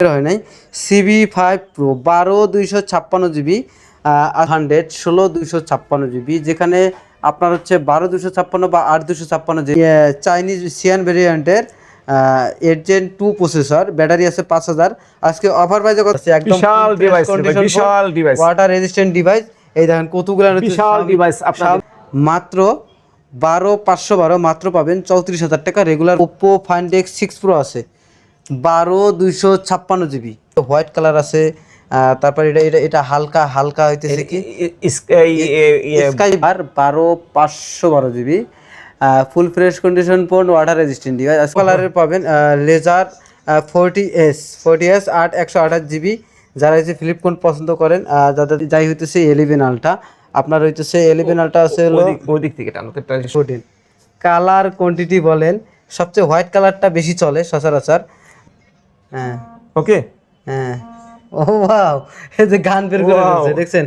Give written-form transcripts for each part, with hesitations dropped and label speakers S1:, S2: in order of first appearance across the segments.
S1: হয় নাই CV5 Pro 12 256 GB 100 16 256 GB, যেখানে আপনার হচ্ছে 12 256 বা 8 256 GB চাইনিজ সিয়ান ভেরিয়েন্টের 8 Gen 2 প্রসেসর, ব্যাটারি আছে 5000। আজকে অফার প্রাইসে কত আছে? একদম
S2: বিশাল ডিভাইস, বিশাল ডিভাইস,
S1: ওয়াটার রেজিস্ট্যান্ট ডিভাইস। এই দেখেন কতগুলো
S2: বিশাল ডিভাইস আপনাদের
S1: মাত্র 12512 মাত্র পাবেন 34,000 টাকা। Regular Oppo Find X6 Pro আছে 12 256 GB, হোয়াইট কালার আছে। তারপর এটা এটা এটা হালকা হালকা হইতেছে কি স্কাই বার 12512 GB, full fresh condition phone, water resistant device. কালারের পাবেন লেজার 40s 8 128 GB। যারা হচ্ছে ফ্লিপ ফোন পছন্দ করেন, যাদের যাই হইতেছে 11 আলট্রা, আপনার হইতেছে 11 আলট্রা আছে হলো
S2: ওদিক থেকে টানো
S1: 14। কালার কোয়ান্টিটি বলেন, সবচেয়ে হোয়াইট কালারটা বেশি চলে সচরাচর। হ্যাঁ
S2: ওকে,
S1: হ্যাঁ, ও ওয়াও, এই যে গান বের করে দিয়েছে দেখছেন,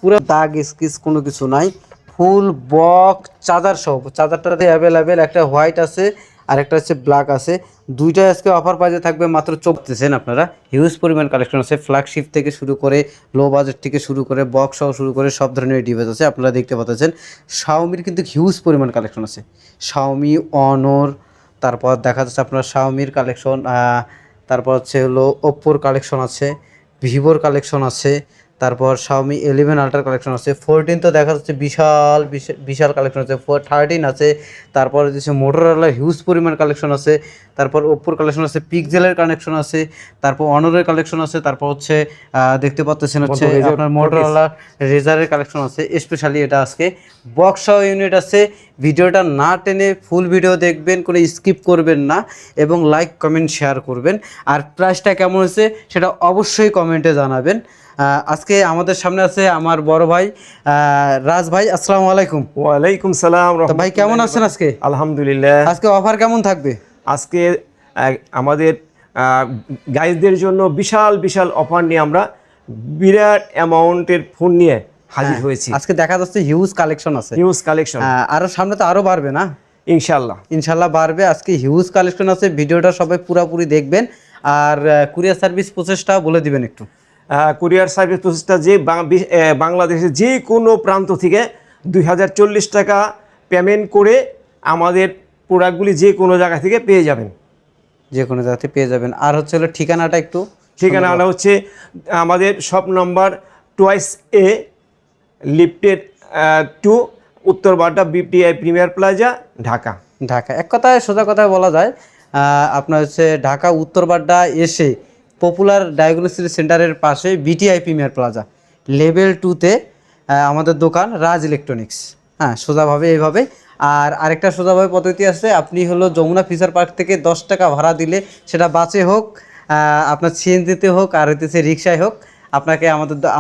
S1: পুরো দাগ স্কিচ কোনো কিছু নাই, ফুল বক্স চার্জার সহ। চার্জারটাতে অ্যাভেলেবেল একটা হোয়াইট আছে আর একটা হচ্ছে ব্ল্যাক আছে। দুইটাই আজকে অফার প্রাইসে থাকবে মাত্র 24। আপনারা হিউজ পরিমাণ কালেকশন আছে, ফ্ল্যাগশিপ থেকে শুরু করে লো বাজেট থেকে শুরু করে বক্স সহ শুরু করে সব ধরনের ডিভাইস আছে। আপনারা দেখতে পাচ্ছেন শাওমির কিন্তু হিউজ পরিমাণ কালেকশন আছে, শাওমি অনর, তারপর দেখা যাচ্ছে আপনার শাওমির কালেকশন, তারপর হচ্ছে হলো ওপ্পোর কালেকশন আছে, ভিভোর কালেকশন আছে, তারপর শাওমি 11 আলট্রার কালেকশন আছে, 14 তো দেখা যাচ্ছে বিশাল বিশাল কালেকশন আছে, 13 আছে, তারপর হচ্ছে মোটরোলার হিউজ পরিমাণ কালেকশন আছে, তারপর ওপ্পোর কালেকশন আছে, পিক্সেলের কালেকশন আছে, তারপর অনরের কালেকশন আছে, তারপর হচ্ছে দেখতে পাচ্ছেন হচ্ছে আপনার মোটরোলা রেজারের কালেকশন আছে। স্পেশালি এটা আজকে বক্স সহ ইউনিট আছে। ভিডিওটা না টেনে ফুল ভিডিও দেখবেন, কোনো স্কিপ করবেন না, এবং লাইক কমেন্ট শেয়ার করবেন। আর প্রাইসটা কেমন হয়েছে সেটা অবশ্যই কমেন্টে জানাবেন। আজকে আমাদের সামনে আছে আমার বড় ভাই রাজ ভাই। আসসালামু আলাইকুম।
S2: ওয়ালাইকুম সালাম।
S1: ভাই কেমন আছেন আজকে?
S2: আলহামদুলিল্লাহ।
S1: আজকে অফার কেমন থাকবে?
S2: আজকে আমাদের গাইজদের জন্য বিশাল বিশাল অফার নিয়ে আমরা বিরাট অ্যামাউন্টের ফোন নিয়ে হাজির হয়েছি।
S1: আজকে দেখা যাচ্ছে হিউজ কালেকশন আছে,
S2: হিউজ কালেকশন,
S1: আরো সামনে তো আরো বাড়বে না?
S2: ইনশাল্লাহ
S1: ইনশাল্লাহ বাড়বে। আজকে হিউজ কালেকশন আছে, ভিডিওটা সবাই পুরোপুরি দেখবেন। আর কুরিয়ার সার্ভিস প্রসেসটা বলে দিবেন একটু।
S2: কুরিয়ার সার্ভিস প্রসেসটা যে বাংলাদেশের যে কোনো প্রান্ত থেকে 2040 টাকা পেমেন্ট করে আমাদের প্রোডাক্টগুলি যে কোনো জায়গা থেকে পেয়ে যাবেন,
S1: যে কোনো জায়গাতে পেয়ে যাবেন। আর হচ্ছে হলো ঠিকানাটা একটু।
S2: ঠিকানাটা হচ্ছে আমাদের শপ নম্বর 2A লিফটেড 2 উত্তর Badda BTI premier plaza, Dhaka.
S1: Dhaka এক কথায় সোজা কথায় বলা যায়, আপনার হচ্ছে ঢাকা উত্তর বাড্ডা এসে পপুলার ডায়াগনস্টিক সেন্টারের পাশে BTI প্রিমিয়ার প্লাজা লেভেল 2-তে আমাদের দোকান রাজ ইলেকট্রনিক্স। হ্যাঁ, সোজাভাবে এইভাবে। আর আরেকটা সোজাভাবে পদ্ধতি আছে, আপনি হলো যমুনা ফিচার পার্ক থেকে 10 টাকা ভাড়া দিলে, সেটা বাসে হোক, আপনার CNG-তে হোক, আর হইতেছে রিক্সায় হোক, আপনাকে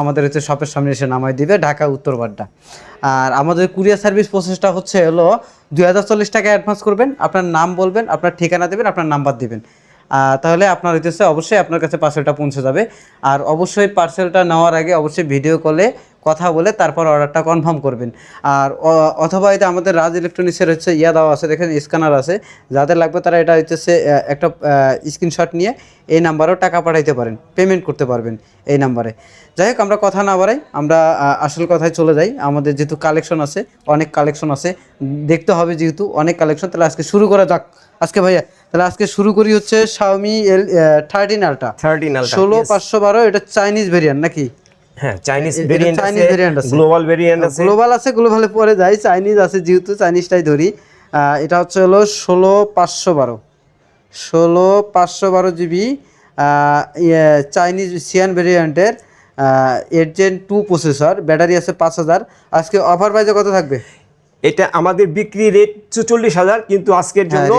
S1: আমাদের হচ্ছে শপের সামনে এসে নামাই দিবে ঢাকা উত্তর বাড্ডা। আর আমাদের কুরিয়ার সার্ভিস প্রসেসটা হচ্ছে হলো 2040 টাকা অ্যাডভান্স করবেন, আপনার নাম বলবেন, আপনার ঠিকানা দেবেন, আপনার নাম্বার দিবেন, তাহলে আপনার হইতেছে অবশ্যই আপনার কাছে পার্সেলটা পৌঁছে যাবে। আর অবশ্যই পার্সেলটা নেওয়ার আগে অবশ্যই ভিডিও কলে কথা বলে তারপর অর্ডারটা কনফার্ম করবেন। আর অথবা এটা আমাদের রাজ ইলেকট্রনিক্সের হচ্ছে দেওয়া আছে, দেখেন স্ক্যানার আছে, যাদের লাগবে তারা এটা হচ্ছে একটা স্ক্রিনশট নিয়ে এই নাম্বারেও টাকা পাঠাইতে পারেন, পেমেন্ট করতে পারবেন এই নাম্বারে। যাই হোক, আমরা কথা না বাড়াই, আমরা আসল কথায় চলে যাই। আমাদের যেহেতু কালেকশন আছে, অনেক কালেকশন আছে, দেখতে হবে যেহেতু অনেক কালেকশন, তাহলে আজকে শুরু করা যাক। আজকে ভাইয়া তাহলে আজকে শুরু করি হচ্ছে শাওমি 13 আলট্রা 16512। এটা চাইনিজ ভেরিয়েন্ট নাকি?
S2: হ্যাঁ, চাইনিজ ভেরিয়েন্ট আছে,
S1: গ্লোবাল ভেরিয়েন্ট আছে, গ্লোবাল আছে, গ্লোবালে পরে যাই, চাইনিজ আছে যেহেতু চাইনিজটাই ধরি। এটা হচ্ছে হলো 16512 GB চাইনিজ সিয়ান ভেরিয়েন্টের 8 Gen 2 প্রসেসর, ব্যাটারি আছে 5000। আজকে অফার প্রাইসে কত থাকবে?
S2: এটা আমাদের বিক্রি রেট 44,000, কিন্তু আজকের জন্য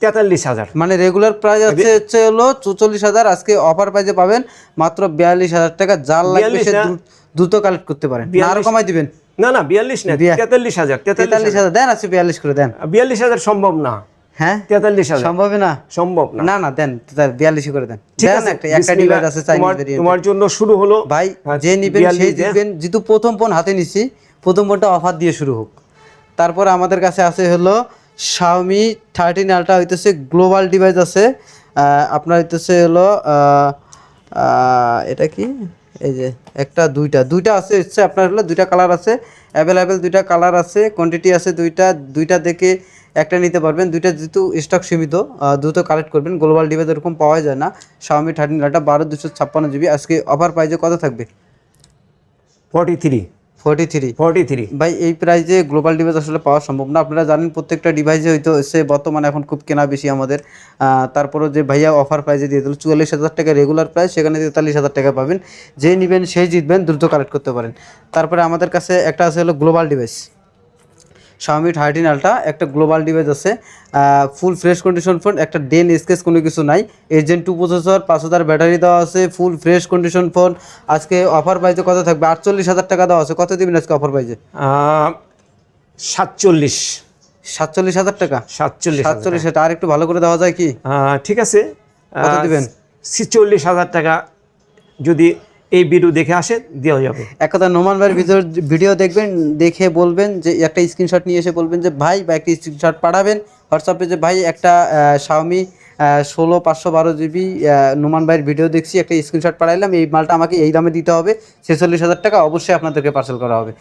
S2: 43,000।
S1: মানে রেগুলার প্রাইস হচ্ছে হলো 44,000, আজকে অফার প্রাইসে পাবেন মাত্র 42,000 টাকা। যার লাগবে সে দ্রুত কালেক্ট করতে পারেন, আরো কমাই দিবেন।
S2: না না, 42 না, 43,000।
S1: 43,000 দেন, আজকে 42 করে দেন।
S2: 42,000 সম্ভব না।
S1: হ্যাঁ,
S2: 43,000
S1: সম্ভব না,
S2: সম্ভব না।
S1: না না, দেন 42 করে দেন। একটা ডিভাইস আছে চাইনিজ ভেরিয়েন্ট,
S2: তোমার জন্য শুরু হলো
S1: ভাই। যে নিবেন সেই দিবেন, যেহেতু প্রথম ফোন হাতে নিছি, প্রথম ফোনটা অফার দিয়ে শুরু হোক। তারপর আমাদের কাছে আছে হলো শাওমি 13 আলট্রা, হইতেছে গ্লোবাল ডিভাইস আছে, আপনার হইতেছে হলো এটা কি, এই যে একটা দুইটা আছে হচ্ছে আপনার হলো দুইটা কালার আছে অ্যাভেলেবেল, দুইটা কালার আছে, কোয়ান্টিটি আছে দুইটা দেখে একটা নিতে পারবেন। দুইটা যেহেতু স্টক সীমিত, দ্রুত কালেক্ট করবেন। গ্লোবাল ডিভাইস এরকম পাওয়া যায় না। Xiaomi 13 Lite 12/256 GB আজকে অফার প্রাইসে কত থাকবে?
S2: 43
S1: ভাই এই প্রাইসে গ্লোবাল ডিভাইস আসলে পাওয়া সম্ভব না। আপনারা জানেন প্রত্যেকটা ডিভাইসে হয়তো সে বর্তমানে এখন খুব কেনা বেশি আমাদের। তারপরে যে ভাইয়া অফার প্রাইসে দিয়ে দিল 44,000 টাকা রেগুলার প্রাইস, সেখানে 43,000 টাকা পাবেন। যেই নেবেন সেই জিতবেন, দ্রুত কালেক্ট করতে পারেন। তারপরে আমাদের কাছে একটা আছে হলো গ্লোবাল ডিভাইস, Xiaomi 13 Ultra একটা গ্লোবাল ডিভাইস আছে, ফুল ফ্রেশ কন্ডিশন ফোন, একটা ডেন স্কেচ কোনো কিছু নাই, Gen 2 প্রসেসর, 5000 ব্যাটারি দেওয়া আছে, ফুল ফ্রেশ কন্ডিশন ফোন। আজকে অফার প্রাইসে কত থাকবে? 48,000 টাকা দেওয়া আছে। কত দিবেন আজকে অফার প্রাইসে? 47,000 টাকা। 47 এটা আর একটু ভালো করে দেওয়া যায় কি?
S2: ঠিক আছে,
S1: কত দিবেন?
S2: 46,000 টাকা যদি এই ভিডিও দেখে আসে দেওয়া যাবে।
S1: এক কথা নোমান ভাইয়ের ভিডিও দেখবেন, দেখে বলবেন যে একটা স্ক্রিনশট নিয়ে এসে বলবেন যে ভাই, বা একটা স্ক্রিনশট পাঠাবেন হোয়াটসঅ্যাপে যে ভাই একটা Xiaomi 16/512 GB নোমান ভাইয়ের ভিডিও দেখছি, একটা স্ক্রিনশট পাঠাইলাম, এই মালটা আমাকে এই দামে দিতে হবে, 46,000 টাকা, অবশ্যই আপনাদেরকে পার্সেল করা হবে।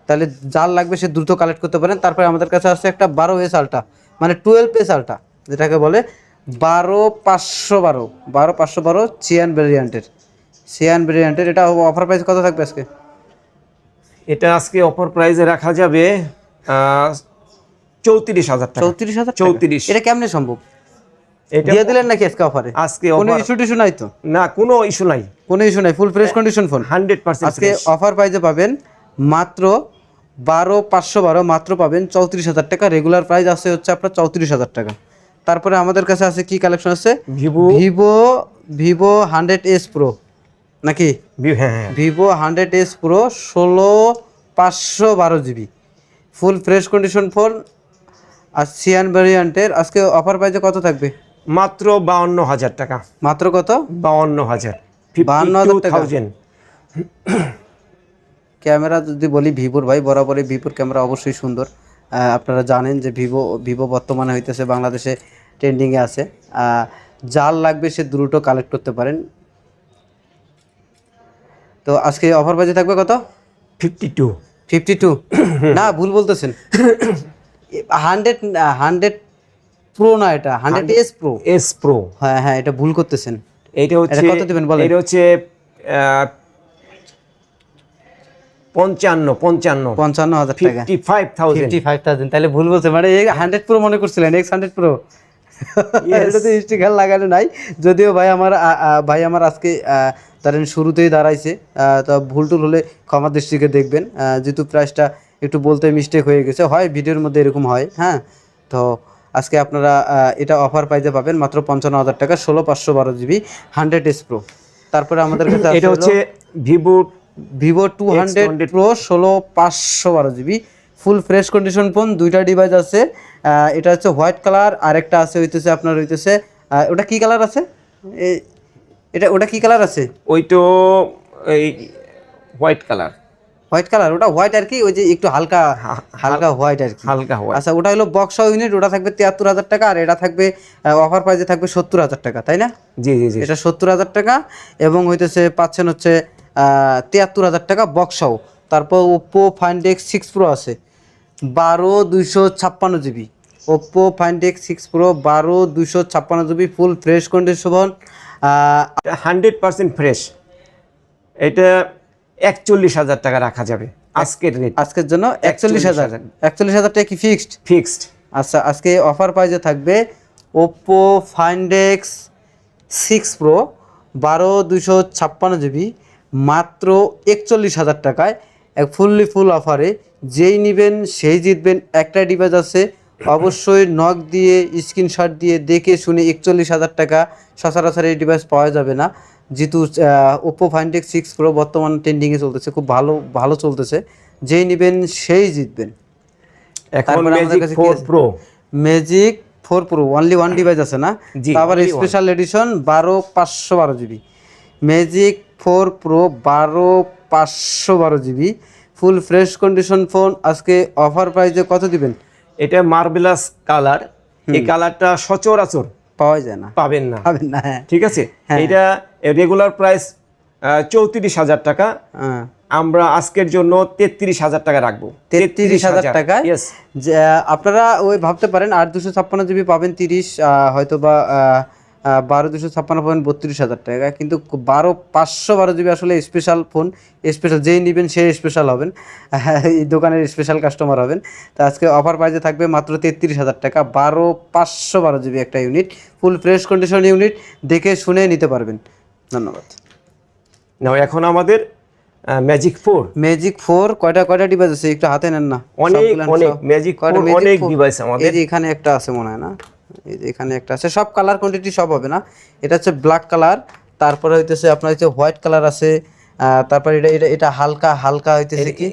S1: তাহলে যার লাগবে সে দ্রুত কালেক্ট করতে পারেন। তারপরে আমাদের কাছে আছে একটা 12S Ultra, মানে 12S Ultra যেটাকে বলে 12/512 সিয়ান ভেরিয়েন্টের। এটা অফার প্রাইস কত থাকবে আজকে?
S2: এটা আজকে অফার প্রাইসে রাখা যাবে 34,000 টাকা।
S1: 34,000? এটা কেমনে সম্ভব?
S2: এটা
S1: দিয়ে দিলেন নাকি আজকে অফারে?
S2: আজকে
S1: কোনো ইস্যু নাই তো?
S2: না, কোনো ইস্যু নাই,
S1: ফুল ফ্রেশ কন্ডিশন ফোন
S2: 100%।
S1: আজকে অফার প্রাইসে পাবেন মাত্র 12,512, মাত্র পাবেন 34,000 টাকা। রেগুলার প্রাইস আছে হচ্ছে আপনার 34,000 টাকা। তারপরে আমাদের কাছে আছে কি কালেকশন আছে? ভিভো 100S Pro নাকি?
S2: হ্যাঁ,
S1: Vivo 100S Pro 16/512 GB full fresh condition phone আর সিয়ান ভ্যারিয়েন্টের। আজকে অফার প্রাইসে কত থাকবে?
S2: মাত্র 52,000 টাকা।
S1: মাত্র কত?
S2: 52,000।
S1: 52,000 টাকা।
S2: 52,000।
S1: ক্যামেরা যদি বলি ভিভোর, ভাই বরাবরই ভিভোর ক্যামেরা অবশ্যই সুন্দর। আপনারা জানেন যে ভিভো বর্তমানে হইতেছে বাংলাদেশে ট্রেন্ডিংয়ে আছে। যার লাগবে সে দ্রুত কালেক্ট করতে পারেন। তো আজকে অফার প্রাইসে থাকবে কত?
S2: 52।
S1: না, ভুল বলতেছেন। 100 প্রো না, এটা 100S Pro। হ্যাঁ, এটা ভুল করতেছেন।
S2: এটা হচ্ছে
S1: কত দিবেন বলেন?
S2: এটা হচ্ছে
S1: 55,000 টাকা।
S2: 55,000।
S1: তাহলে ভুল বলছে, মানে 100 প্রো মনে করছিলেন, X100 প্রো। এটা তো স্টিকার লাগানো নাই। যদিও ভাই আমার আজকে ধরেন শুরুতেই দাঁড়াইছে, তো ভুল টুল হলে ক্ষমা দৃষ্টিকে দেখবেন। যেহেতু প্রাইসটা একটু বলতে মিস্টেক হয়ে গেছে, হয় ভিডিওর মধ্যে এরকম হয়। হ্যাঁ, তো আজকে আপনারা এটা অফার পাইতে পাবেন মাত্র 55,000 টাকা, 16/512 GB 100S Pro। তারপরে আমাদের কাছে
S2: এটা হচ্ছে
S1: Vivo 200 Pro 16/512 GB full fresh condition phone. দুইটা ডিভাইস আছে, এটা হচ্ছে হোয়াইট কালার, আরেকটা আছে হইতেছে আপনার হইতেছে ওটা কি কালার আছে? ওটা কি কালার আছে?
S2: ওইটো এই হোয়াইট কালার।
S1: ওটা হোয়াইট আর কি, ওই যে একটু হালকা হোয়াইট আর কি। আচ্ছা, ওটা হলো বক্স ইউনিট, ওটা থাকবে 73,000 টাকা, আর এটা থাকবে অফার প্রাইসে থাকবে 70,000 টাকা, তাই না?
S2: জি।
S1: এটা 70,000 টাকা, এবং হইতেছে পাচ্ছেন হচ্ছে 73,000 টাকা বক্সও। তারপর ওপ্পো Find X6 Pro আছে 12/256 GB। Oppo Find X6 Pro 12/256 GB full fresh condition,
S2: 100% fresh. এটা 41,000 টাকা রাখা যাবে
S1: আজকের জন্য। 41,000 টাকা কি ফিক্সড? আচ্ছা, আজকে অফার প্রাইসে থাকবে Oppo Find X6 Pro 12/256 GB মাত্র 41,000 টাকায়, ফুল অফারে। যেই নেবেন সেই জিতবেন। একটা ডিভাইস আছে, অবশ্যই নক দিয়ে স্ক্রিনশট দিয়ে দেখে শুনে 41,000 টাকা সচরাচর এই ডিভাইস পাওয়া যাবে না। যেহেতু ওপ্পো Find X6 Pro বর্তমান ট্রেন্ডিংয়ে চলতেছে, খুব ভালো চলতেছে। যেই নেবেন সেই জিতবেন।
S2: এখন magic 4 Pro
S1: only one device আছে না? তারপর special edition 12/512 GB magic 4 Pro 12/512 GB full fresh condition phone. আজকে অফার প্রাইসে কত দিবেন?
S2: এটা মার্বেলাস কালার। এই কালারটা সচরাচর
S1: পাওয়া যায় না,
S2: পাবেন না।
S1: পাবেন না। হ্যাঁ
S2: ঠিক আছে,
S1: হ্যাঁ।
S2: এটা রেগুলার প্রাইস 34,000 টাকা,
S1: হ্যাঁ,
S2: আমরা আজকের জন্য 33,000 টাকা রাখবো।
S1: 33,000 টাকায়।
S2: Yes.
S1: যে আপনারা ওই ভাবতে পারেন 8/256 জিবি পাবেন 30, হয়তো বা 12/256 পাবেন 32,000 টাকা, কিন্তু 512 জিবি আসলে স্পেশাল ফোন, স্পেশাল যেই নেবেন সেই স্পেশাল হবেন, এই দোকানের স্পেশাল কাস্টমার হবেন। তো আজকে অফার প্রাইসে থাকবে মাত্র 33,000 টাকা, 512 জিবি একটা ইউনিট, ফুল ফ্রেশ কন্ডিশন ইউনিট, দেখে শুনে নিতে পারবেন। ধন্যবাদ।
S2: নাও এখন আমাদের ম্যাজিক 4,
S1: ম্যাজিক 4 কয়টা ডিভাইস আছে একটু হাতে নেন না।
S2: অনেক
S1: সবগুলো
S2: অনেক
S1: সব-
S2: ম্যাজিক 4
S1: কয়টা Magic
S2: অনেক
S1: 4?
S2: ডিভাইস আমাদের।
S1: এই যে এখানে একটা আছে মনে হয় না, এই যে এখানে একটা আছে, সব কালার কোয়ান্টিটি সব হবে না। এটা হচ্ছে ব্ল্যাক কালার, তারপরে হইতেছে আপনার হচ্ছে হোয়াইট কালার আছে, তারপর এটা এটা এটা হালকা হালকা হইতেছে কি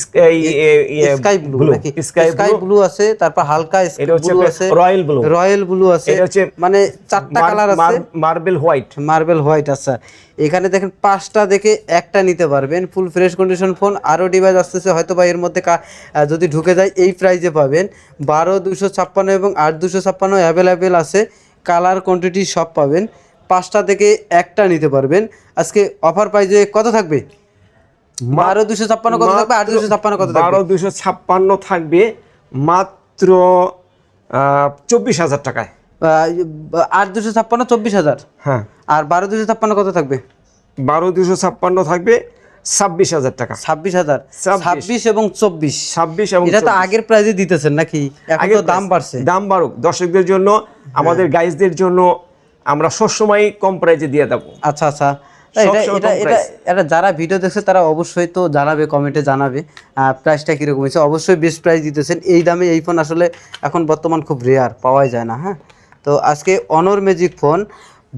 S1: স্কাই ব্লু নাকি, স্কাই ব্লু আছে, তারপর হালকা
S2: এটা হচ্ছে
S1: ব্লু আছে,
S2: রয়্যাল ব্লু,
S1: রয়্যাল ব্লু আছে,
S2: এটা হচ্ছে
S1: মানে 4টা কালার আছে,
S2: মার্বেল হোয়াইট।
S1: Marble white. আচ্ছা, এখানে দেখেন 5টা দেখে একটা নিতে পারবেন, ফুল ফ্রেশ কন্ডিশন ফোন। আরও ডিভাইস আসতেছে হয়তো বা এর মধ্যে যদি ঢুকে যায় এই প্রাইজে পাবেন। 12/256 এবং 8/256 অ্যাভেলেবেল আছে, কালার কোয়ান্টিটি সব পাবেন, 5টা থেকে একটা নিতে পারবেন। আজকে অফার প্রাইজে কত থাকবে? 12/256 কত থাকবে, 8/256 কত থাকবে?
S2: 12/256 থাকবে মাত্র 24,000 টাকায়।
S1: 8/256 24,000,
S2: হ্যাঁ,
S1: আর 12/256 কত থাকবে?
S2: 12/256 থাকবে 26,000 টাকা।
S1: 26,000, 26 এবং 24,
S2: 26 এবং
S1: এটা তো
S2: 24
S1: আগের প্রাইজে দিতেছেন নাকি? এখন
S2: আগের
S1: তো দাম
S2: price,
S1: বাড়ছে।
S2: দাম বাড়ুক, দর্শকদের জন্য, আমাদের গাইজদের জন্য আমরা সবসময় কম প্রাইজে দিয়ে দেবো।
S1: আচ্ছা আচ্ছা, এটা
S2: সবসময়
S1: এটা
S2: কম
S1: এটা
S2: price।
S1: এটা যারা ভিডিও দেখছে তারা অবশ্যই তো জানাবে, কমেন্টে জানাবে প্রাইসটা কীরকম হয়েছে। অবশ্যই বেস্ট প্রাইস দিতেছেন, এই দামে এই ফোন আসলে এখন বর্তমান খুব রেয়ার, পাওয়াই যায় না। হ্যাঁ, তো আজকে অনর ম্যাজিক ফোন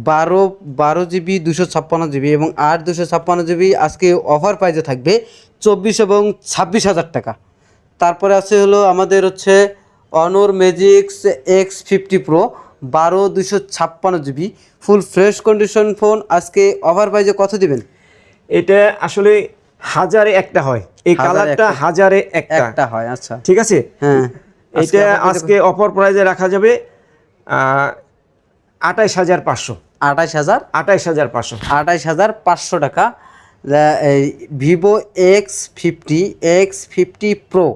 S1: 12 জিবি 256 জিবি এবং 8/256 জিবি আজকে অফার প্রাইসে থাকবে 24 এবং 26,000 টাকা। তারপরে আছে হলো আমাদের হচ্ছে অনর magics X50 pro 12/256 GB full fresh condition phone, আজকে অফার প্রাইসে কত দিবেন?
S2: এটা আসলে হাজারে একটা হয়, এই কালারটা হাজারে
S1: একটা হয়। আচ্ছা
S2: ঠিক আছে,
S1: হ্যাঁ,
S2: এটা আজকে অফার প্রাইজে রাখা যাবে 28,500।
S1: 28,500
S2: 28,500
S1: টাকা। এই Vivo X50 pro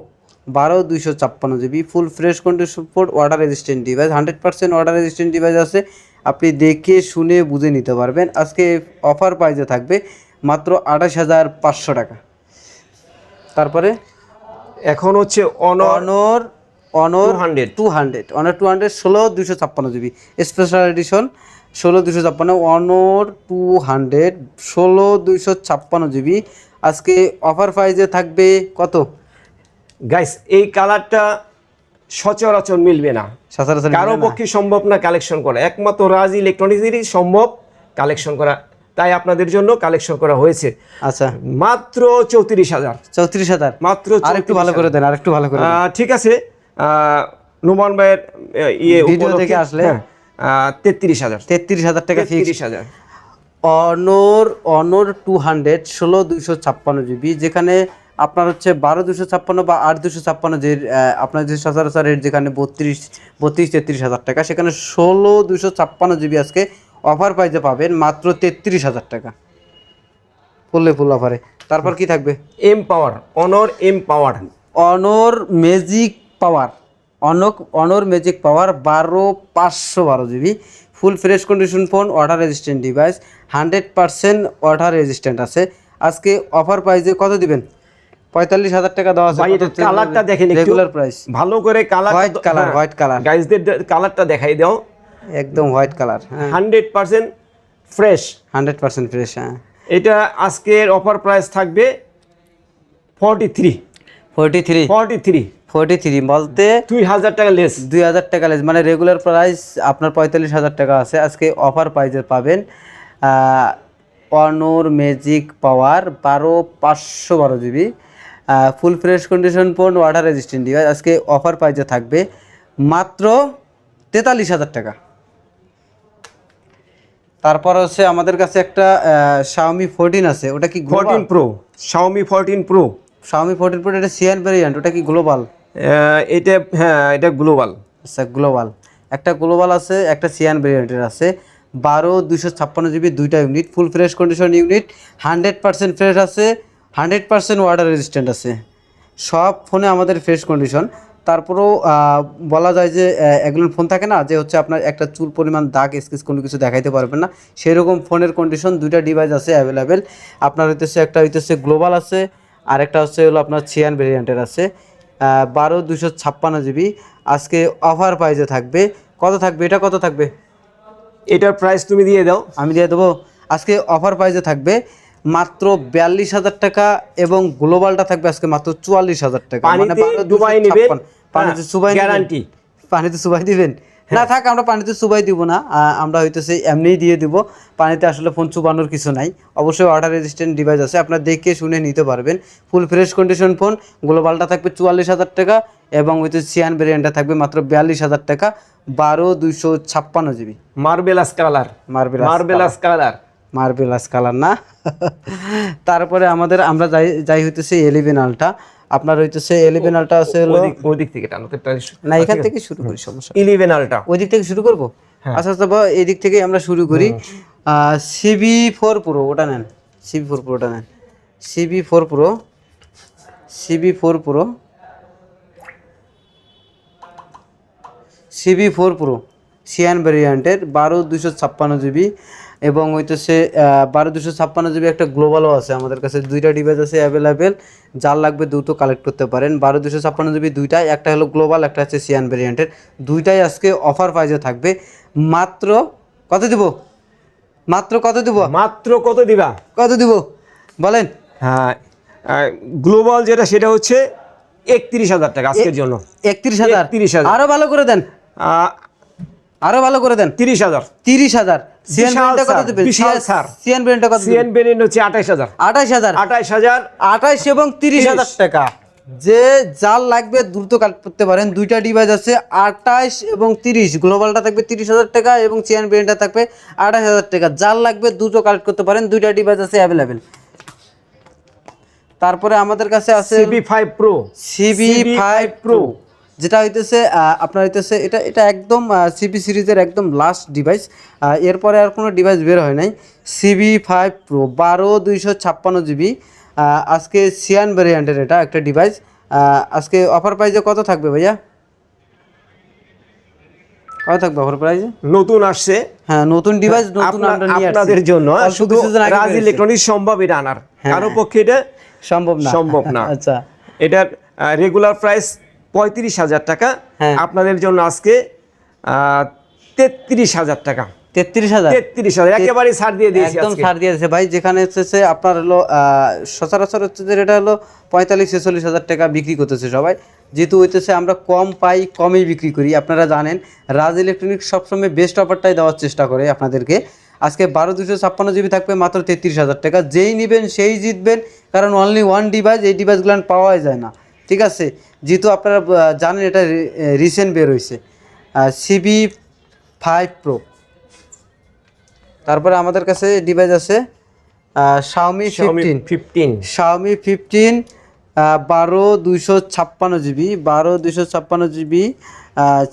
S1: 12/256 GB full fresh condition phone, water resistant device, 100% water resistant device আছে, আপনি দেখে শুনে বুঝে নিতে পারবেন। আজকে অফার প্রাইসে থাকবে মাত্র 28,500 টাকা। তারপরে
S2: এখন হচ্ছে
S1: অনর
S2: 200
S1: অনর 200 16/256 জিবি স্পেশাল এডিশন, 16/256 অনর 200 16/256 জিবি আজকে অফার প্রাইসে থাকবে কত?
S2: গাইস, এই কালারটা সচরাচর মিলবে না,
S1: সচরাচর
S2: কারো পক্ষে সম্ভব না কালেকশন করা, একমাত্র রাজ ইলেকট্রনিক্সেরই সম্ভব কালেকশন করা, তাই আপনাদের জন্য কালেকশন করা হয়েছে।
S1: আচ্ছা,
S2: মাত্র 34,000,
S1: 34,000
S2: মাত্র
S1: আরেকটু ভালো করে দেন, আরেকটু ভালো করে দেন।
S2: ঠিক আছে, নোমান ভাইয়ের
S1: ভিডিও দেখে আসলে
S2: 33,000
S1: 33,000 টাকা ফিক্স।
S2: 33,000
S1: অনর 200 16/256 জিবি, যেখানে আপনার হচ্ছে 12/256 বা 8/256 যে আপনার যে সচরাচর রেট যেখানে 33,000 টাকা, সেখানে 16/256 জিবি আজকে অফার প্রাইসে পাবেন মাত্র 33,000 টাকা, ফুললে ফুল অফারে। তারপর কি থাকবে?
S2: এমপাওয়ার,
S1: অনর ম্যাজিক পাওয়ার, অনর ম্যাজিক পাওয়ার 12/512 GB full fresh condition phone, water resistant device, 100% water resistant আছে। আজকে অফার প্রাইসে কত দিবেন? 45,000 টাকা দেওয়া আছে।
S2: ভাই, এটা কালারটা দেখেন একটু
S1: রেগুলার প্রাইস,
S2: ভালো করে, কালার
S1: হোয়াইট কালার
S2: গাইসদের কালারটা দেখাই দাও,
S1: একদম হোয়াইট কালার,
S2: 100% ফ্রেশ,
S1: 100% ফ্রেশ। হ্যাঁ,
S2: এটা আজকের অফার প্রাইস থাকবে 43
S1: বলতে
S2: 2,000 টাকা লেস,
S1: 2,000 টাকা লেস, মানে রেগুলার প্রাইস আপনার 45,000 টাকা আছে, আজকে অফার প্রাইসে পাবেন অনর ম্যাজিক পাওয়ার 12/512 GB full fresh condition phone, water resistant device, আজকে অফার প্রাইসে থাকবে মাত্র 43,000 টাকা। তারপর হচ্ছে আমাদের কাছে একটা Xiaomi 14 আছে, ওটা কি
S2: 14 pro, Xiaomi 14 pro,
S1: Xiaomi 14 pro, এটা সিয়ান ভ্যারিয়েন্ট, ওটা কি গ্লোবাল?
S2: এটা হ্যাঁ, এটা গ্লোবাল।
S1: আচ্ছা, গ্লোবাল একটা গ্লোবাল আছে, একটা সিয়ান ভেরিয়েন্টের আছে। 12 256 GB দুইটা ইউনিট, ফুল ফ্রেশ কন্ডিশন ইউনিট, 100% ফ্রেশ আছে, 100% ওয়াটার রেজিস্ট্যান্ট আছে। সব ফোনে আমাদের ফ্রেশ কন্ডিশন। তারপরেও বলা যায় যে এগুলো ফোন থাকে না যে হচ্ছে আপনার একটা চুল পরিমাণ দাগ স্কেচ কোনো কিছু দেখাইতে পারবেন না, সেরকম ফোনের কন্ডিশন দুইটা ডিভাইস আছে অ্যাভেলেবেল। আপনার হইতেছে একটা হইতেছে গ্লোবাল আছে, আর একটা হচ্ছে হলো আপনার সিয়ান ভেরিয়েন্টের আছে। 12 256 GB আজকে অফার প্রাইসে থাকবে। কত থাকবে এটা, কত থাকবে?
S2: এটার প্রাইস তুমি দিয়ে দাও।
S1: আমি দিয়ে দেবো। আজকে অফার প্রাইসে থাকবে মাত্র 42,000 টাকা, এবং গ্লোবালটা থাকবে আজকে মাত্র 44,000 টাকা।
S2: পানিতে ডুবাই নেবেন,
S1: পানিতে সুবাই
S2: গ্যারান্টি।
S1: পানিতে সুবাই দিবেন না? থাক, আমরা পানিতে সুবাই দিব না, আমরা হইতেছে এমনিই দিয়ে দিব। পানিতে আসলে ফোন চুবানোর কিছু নাই। অবশ্যই ওয়াটার রেজিস্ট্যান্ট ডিভাইস আছে, আপনারা দেখে শুনে নিতে পারবেন। Full fresh condition phone. গ্লোবালটা থাকবে 44,000 টাকা, এবং হইতে সিয়ান ভেরিয়েন্টটা থাকবে মাত্র 42,000 টাকা। 12 256 GB
S2: marvellous colour, marvellous colour,
S1: marvellous colour না। তারপরে আমরা যাই হইতেছে 11 আলটা। আপনার হইতেছে 11 আলটা আছে হলো
S2: ওই দিক থেকে টানো
S1: না, এখান থেকে শুরু করি, সমস্যা
S2: 11 আলটা
S1: ওই দিক থেকে শুরু করবো। আচ্ছা আচ্ছা, এই দিক থেকে আমরা শুরু করি। CB4 Pro ওটা নেন, CB4 Pro ওটা নেন, CB4 Pro, CB4 Pro, CB4 Pro Sean ভেরিয়েন্টের 12 256 GB, এবং হইতেছে 12 256 GB একটা গ্লোবালও আছে আমাদের কাছে। দুইটা ডিভাইস আছে অ্যাভেলেবেল, যার লাগবে দ্রুত কালেক্ট করতে পারেন। 12 256 GB দুইটাই, একটা হলো গ্লোবাল, একটা হচ্ছে সিয়ান ভেরিয়েন্টের। দুইটাই আজকে অফার প্রাইসে থাকবে। মাত্র কত দিব? মাত্র কত দিব?
S2: মাত্র কত দিবা?
S1: কত দিব বলেন?
S2: হ্যাঁ, গ্লোবাল যেটা সেটা হচ্ছে 31,000 টাকা আজকের জন্য।
S1: 31,000?
S2: 31,000
S1: আরো ভালো করে দেন, আরো ভালো করে দেন।
S2: 30,000।
S1: 30,000? সিয়ান ভেরিয়েন্টটা কত দিবেন? সিয়ান ভেরিয়েন্টটা কত?
S2: সিএন ভেরিয়েন্ট হচ্ছে 28,000।
S1: 28,000?
S2: 28,000,
S1: 28 এবং 30,000 টাকা। যে যার লাগবে দ্রুত কালেক্ট করতে পারেন। দুইটা ডিভাইস আছে 28 এবং 30। গ্লোবালটা থাকবে 30,000 টাকা, এবং সিয়ান ভেরিয়েন্টটা থাকবে 28,000 টাকা। যার লাগবে দ্রুত কালেক্ট করতে পারেন। দুইটা ডিভাইস আছে অ্যাভেলেবেল। তারপরে আমাদের কাছে আছে
S2: CB5 Pro,
S1: CB5 Pro, যেটা হইতেছে আপনার হইতেছে এটা একদম CB সিরিজের একদম লাস্ট ডিভাইস। এরপরে আর কোনো ডিভাইস বের হয় নাই। CB5 Pro 12 256 GB আজকে সিয়ান ভেরিয়েন্টের এটা একটা ডিভাইস। আজকে অফার প্রাইসে কত থাকবে ভাইয়া? কত থাকবে অফার প্রাইসে?
S2: নতুন আসছে।
S1: হ্যাঁ, নতুন ডিভাইস, নতুন আমরা নিয়ে আসছি
S2: আপনাদের জন্য। শুধু
S1: কিছুদিন আগে
S2: রাজ
S1: বেরিয়েছে।
S2: ইলেকট্রনিক্স সম্ভব এটা আনার, কারো পক্ষে এটা
S1: সম্ভব না,
S2: সম্ভব না।
S1: আচ্ছা,
S2: এটার রেগুলার প্রাইস 35,000 টাকা,
S1: হ্যাঁ।
S2: আপনাদের জন্য আজকে 33,000 টাকা।
S1: 33,000?
S2: 33,000 একেবারে ছাড় দিয়ে দিয়েছি
S1: একদম
S2: আজকে।
S1: ছাড় দিয়েছে ভাই। যেখানে হচ্ছে আপনার হলো সচরাচর হচ্ছে যে এটা হলো 45-46 হাজার টাকা বিক্রি করতেছে সবাই। যেহেতু হইতেছে আমরা কম পাই, কমেই বিক্রি করি। আপনারা জানেন রাজ ইলেকট্রনিক্স সবসময় বেস্ট অফারটাই দেওয়ার চেষ্টা করে আপনাদেরকে। আজকে 12 256 GB থাকবে মাত্র 33,000 টাকা। যেই নেবেন সেই জিতবেন, কারণ অনলি ওয়ান ডিভাইস, এই ডিভাইসগুলো পাওয়াই যায় না, ঠিক আছে? যেহেতু আপনারা জানেন এটা রিসেন্ট বের হয়েছে, CB5 Pro। তারপরে আমাদের কাছে ডিভাইস আছে Xiaomi 15, Xiaomi 15 12 256 GB, 12 256 GB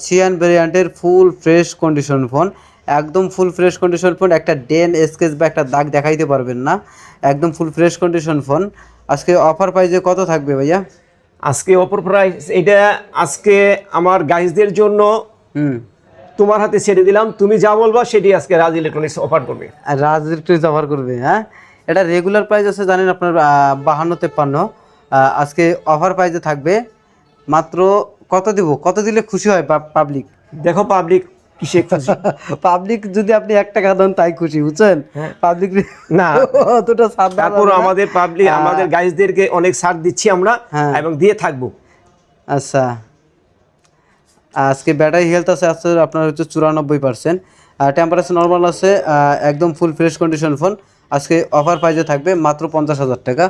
S1: cyan ভেরিয়েন্টের ফুল ফ্রেশ কন্ডিশন ফোন। একদম ফুল ফ্রেশ কন্ডিশন ফোন, একটা ডেন স্কেচ বা একটা দাগ দেখাইতে পারবেন না। একদম ফুল ফ্রেশ কন্ডিশন ফোন। আজকে অফার প্রাইসে কত থাকবে ভাইয়া?
S2: আজকে অফার প্রাইস এটা আজকে আমার গাইজদের জন্য তোমার হাতে ছেড়ে দিলাম। তুমি যা বলবা সেটি আজকে রাজ ইলেকট্রনিক্স অফার করবে।
S1: আর রাজ ইলেকট্রনিক্স অফার করবে, হ্যাঁ। এটা রেগুলার প্রাইস আছে জানেন আপনার 52-53। আজকে অফার প্রাইসে থাকবে মাত্র কত দিব? কত দিলে খুশি হয় পাবলিক?
S2: দেখো পাবলিক কিসে খুশি।
S1: পাবলিক যদি আপনি 1 টাকা দেন তাই খুশি, বুঝছেন? পাবলিক
S2: না
S1: অতটা ছাড় দেওয়া
S2: তারপর
S1: যাবে না।
S2: আমাদের পাবলিক আমাদের গাইজদেরকে অনেক ছাড় দিচ্ছি আমরা, এবং দিয়ে থাকবো।
S1: আচ্ছা, আজকে ব্যাটারি হেলথ আছে আপনার হচ্ছে 94%, টেম্পারেচার নর্মাল আছে, একদম ফুল ফ্রেশ কন্ডিশন ফোন। আজকে অফার প্রাইসে থাকবে মাত্র 50,000 টাকা।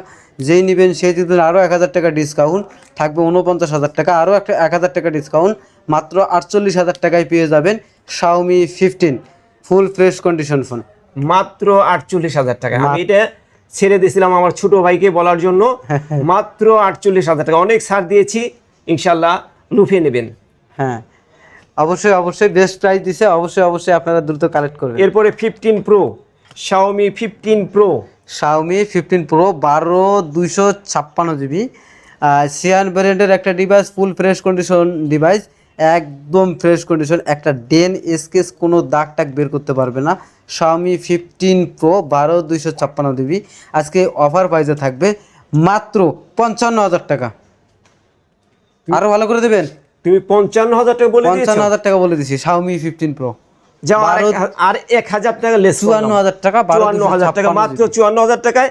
S1: যেই নেবেন সেই দিবেন আরও 1,000 টাকা ডিসকাউন্ট থাকবে, 49,000 টাকা। আরও একটা 1,000 টাকা ডিসকাউন্ট, মাত্র 48,000 টাকায় পেয়ে যাবেন Xiaomi 15 ফুল ফ্রেশ কন্ডিশন ফোন,
S2: মাত্র 48,000 টাকা। আমি এটা ছেড়ে দিয়েছিলাম আমার ছোট ভাইকে বলার জন্য। মাত্র 48,000 টাকা, অনেক ছাড় দিয়েছি, ইনশাল্লাহ লুফে নেবেন।
S1: হ্যাঁ, অবশ্যই অবশ্যই বেস্ট প্রাইস দিছে, অবশ্যই অবশ্যই আপনারা দ্রুত কালেক্ট করবেন।
S2: এরপরে 15 pro, Xiaomi 15 pro,
S1: Xiaomi 15 pro 12/256 GB Sean ব্র্যান্ডের একটা ডিভাইস, ফুল ফ্রেশ কন্ডিশন ডিভাইস, একদম ফ্রেশ কন্ডিশন, একটা ডেন স্কেচ কোনো দাগ টাগ বের করতে পারবে না। Xiaomi 15 প্রো 12/256 জিবি আজকে অফার প্রাইসে থাকবে মাত্র 55,000 টাকা। আরো ভালো করে দেবেন,
S2: তুমি 55,000 টাকা বলে দিয়েছো।
S1: 55,000 টাকা বলে দিছি Xiaomi 15 প্রো।
S2: যাও আর 1,000 টাকা লেস,
S1: 54,000 টাকা,
S2: 54,000 টাকা, মাত্র 54,000 টাকায়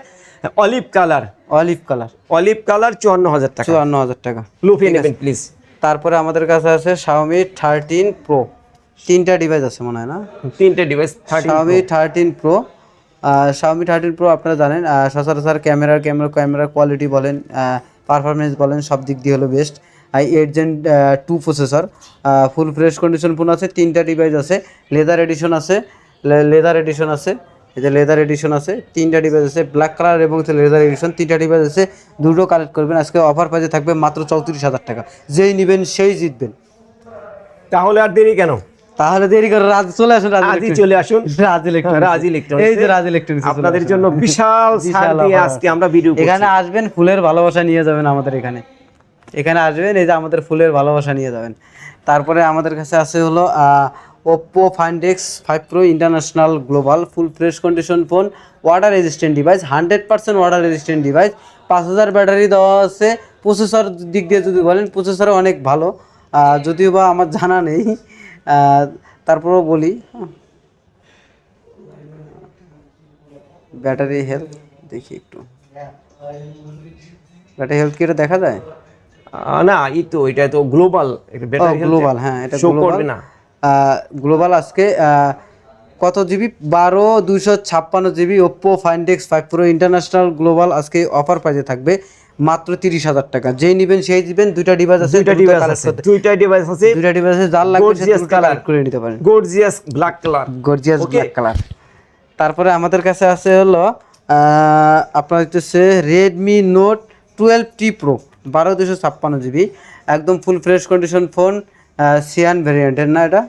S2: অলিভ কালার,
S1: অলিভ কালার,
S2: 54,000 টাকা,
S1: 54,000 টাকা।
S2: লুফিয়ে নেবেন প্লিজ।
S1: তারপরে আমাদের কাছে আছে Xiaomi 13 প্রো, তিনটা ডিভাইস আছে মনে হয় না?
S2: তিনটে device.
S1: Xiaomi 13 pro, Xiaomi 13 pro আপনারা জানেন সচরাচর ক্যামেরা কোয়ালিটি বলেন, পারফরমেন্স বলেন, সব দিক দিয়ে হলো বেস্ট। 8 Gen 2 প্রসেসর, ফুল ফ্রেশ কন্ডিশন ফোন আছে, তিনটা ডিভাইস আছে, লেদার এডিশন আছে, এই যে লেদার এডিশন আছে, তিনটা ডিভাইস আছে, ব্ল্যাক কালার এবং লেদার এডিশন, তিনটা ডিভাইস আছে, দুটো কালেক্ট করবেন। আজকে অফার প্রাইসে থাকবে মাত্র 34,000 টাকা। যেই নেবেন সেই জিতবেন।
S2: তাহলে আর দেরি কেন?
S1: তাহলে দেরি করে রাজ চলে আসুন,
S2: আজই চলে আসুন
S1: রাজ ইলেকট্রনিক্স।
S2: রাজ ইলেকট্রনিক্স,
S1: এই যে রাজ ইলেকট্রনিক্স
S2: আপনাদের জন্য বিশাল ছাড় দিয়ে আজকে আমরা ভিডিও করছি।
S1: এখানে আসবেন, ফুলের ভালোবাসা নিয়ে যাবেন আমাদের এখানে আসবেন, এই যে আমাদের ফুলের ভালোবাসা নিয়ে যাবেন। তারপরে আমাদের কাছে আছে হলো Oppo Find X 5 Pro international global, ফুল fresh condition phone, water resistant device, 100% water resistant device, 5000 battery দেওয়া আছে। প্রসেসর দিক দিয়ে যদি বলেন, প্রসেসরও অনেক ভালো, যদিও বা আমার জানা নেই, তারপরেও বলি। ব্যাটারি হেলথ দেখি একটু, ব্যাটারি হেলথ কি এটা দেখা যায়?
S2: না, এটা তো গ্লোবাল, এটা ব্যাটারি
S1: গ্লোবাল, হ্যাঁ এটা
S2: শো করবে না।
S1: গ্লোবাল আজকে কত GB? 12/256 GB Oppo Find X 5 Pro international global আজকে অফার প্রাইসে থাকবে মাত্র 30,000 টাকা। যেই নেবেন সেই দিবেন। দুইটা ডিভাইস আছে,
S2: দুইটা ডিভাইস আছে,
S1: যার লাগবে সে কালার করে নিতে পারেন।
S2: Gorgeous black colour.
S1: তারপরে আমাদের কাছে আছে হলো আপনার হচ্ছে Redmi Note 12T Pro 12/256 GB, একদম full fresh condition phone, cyan ভেরিয়েন্টের, না এটা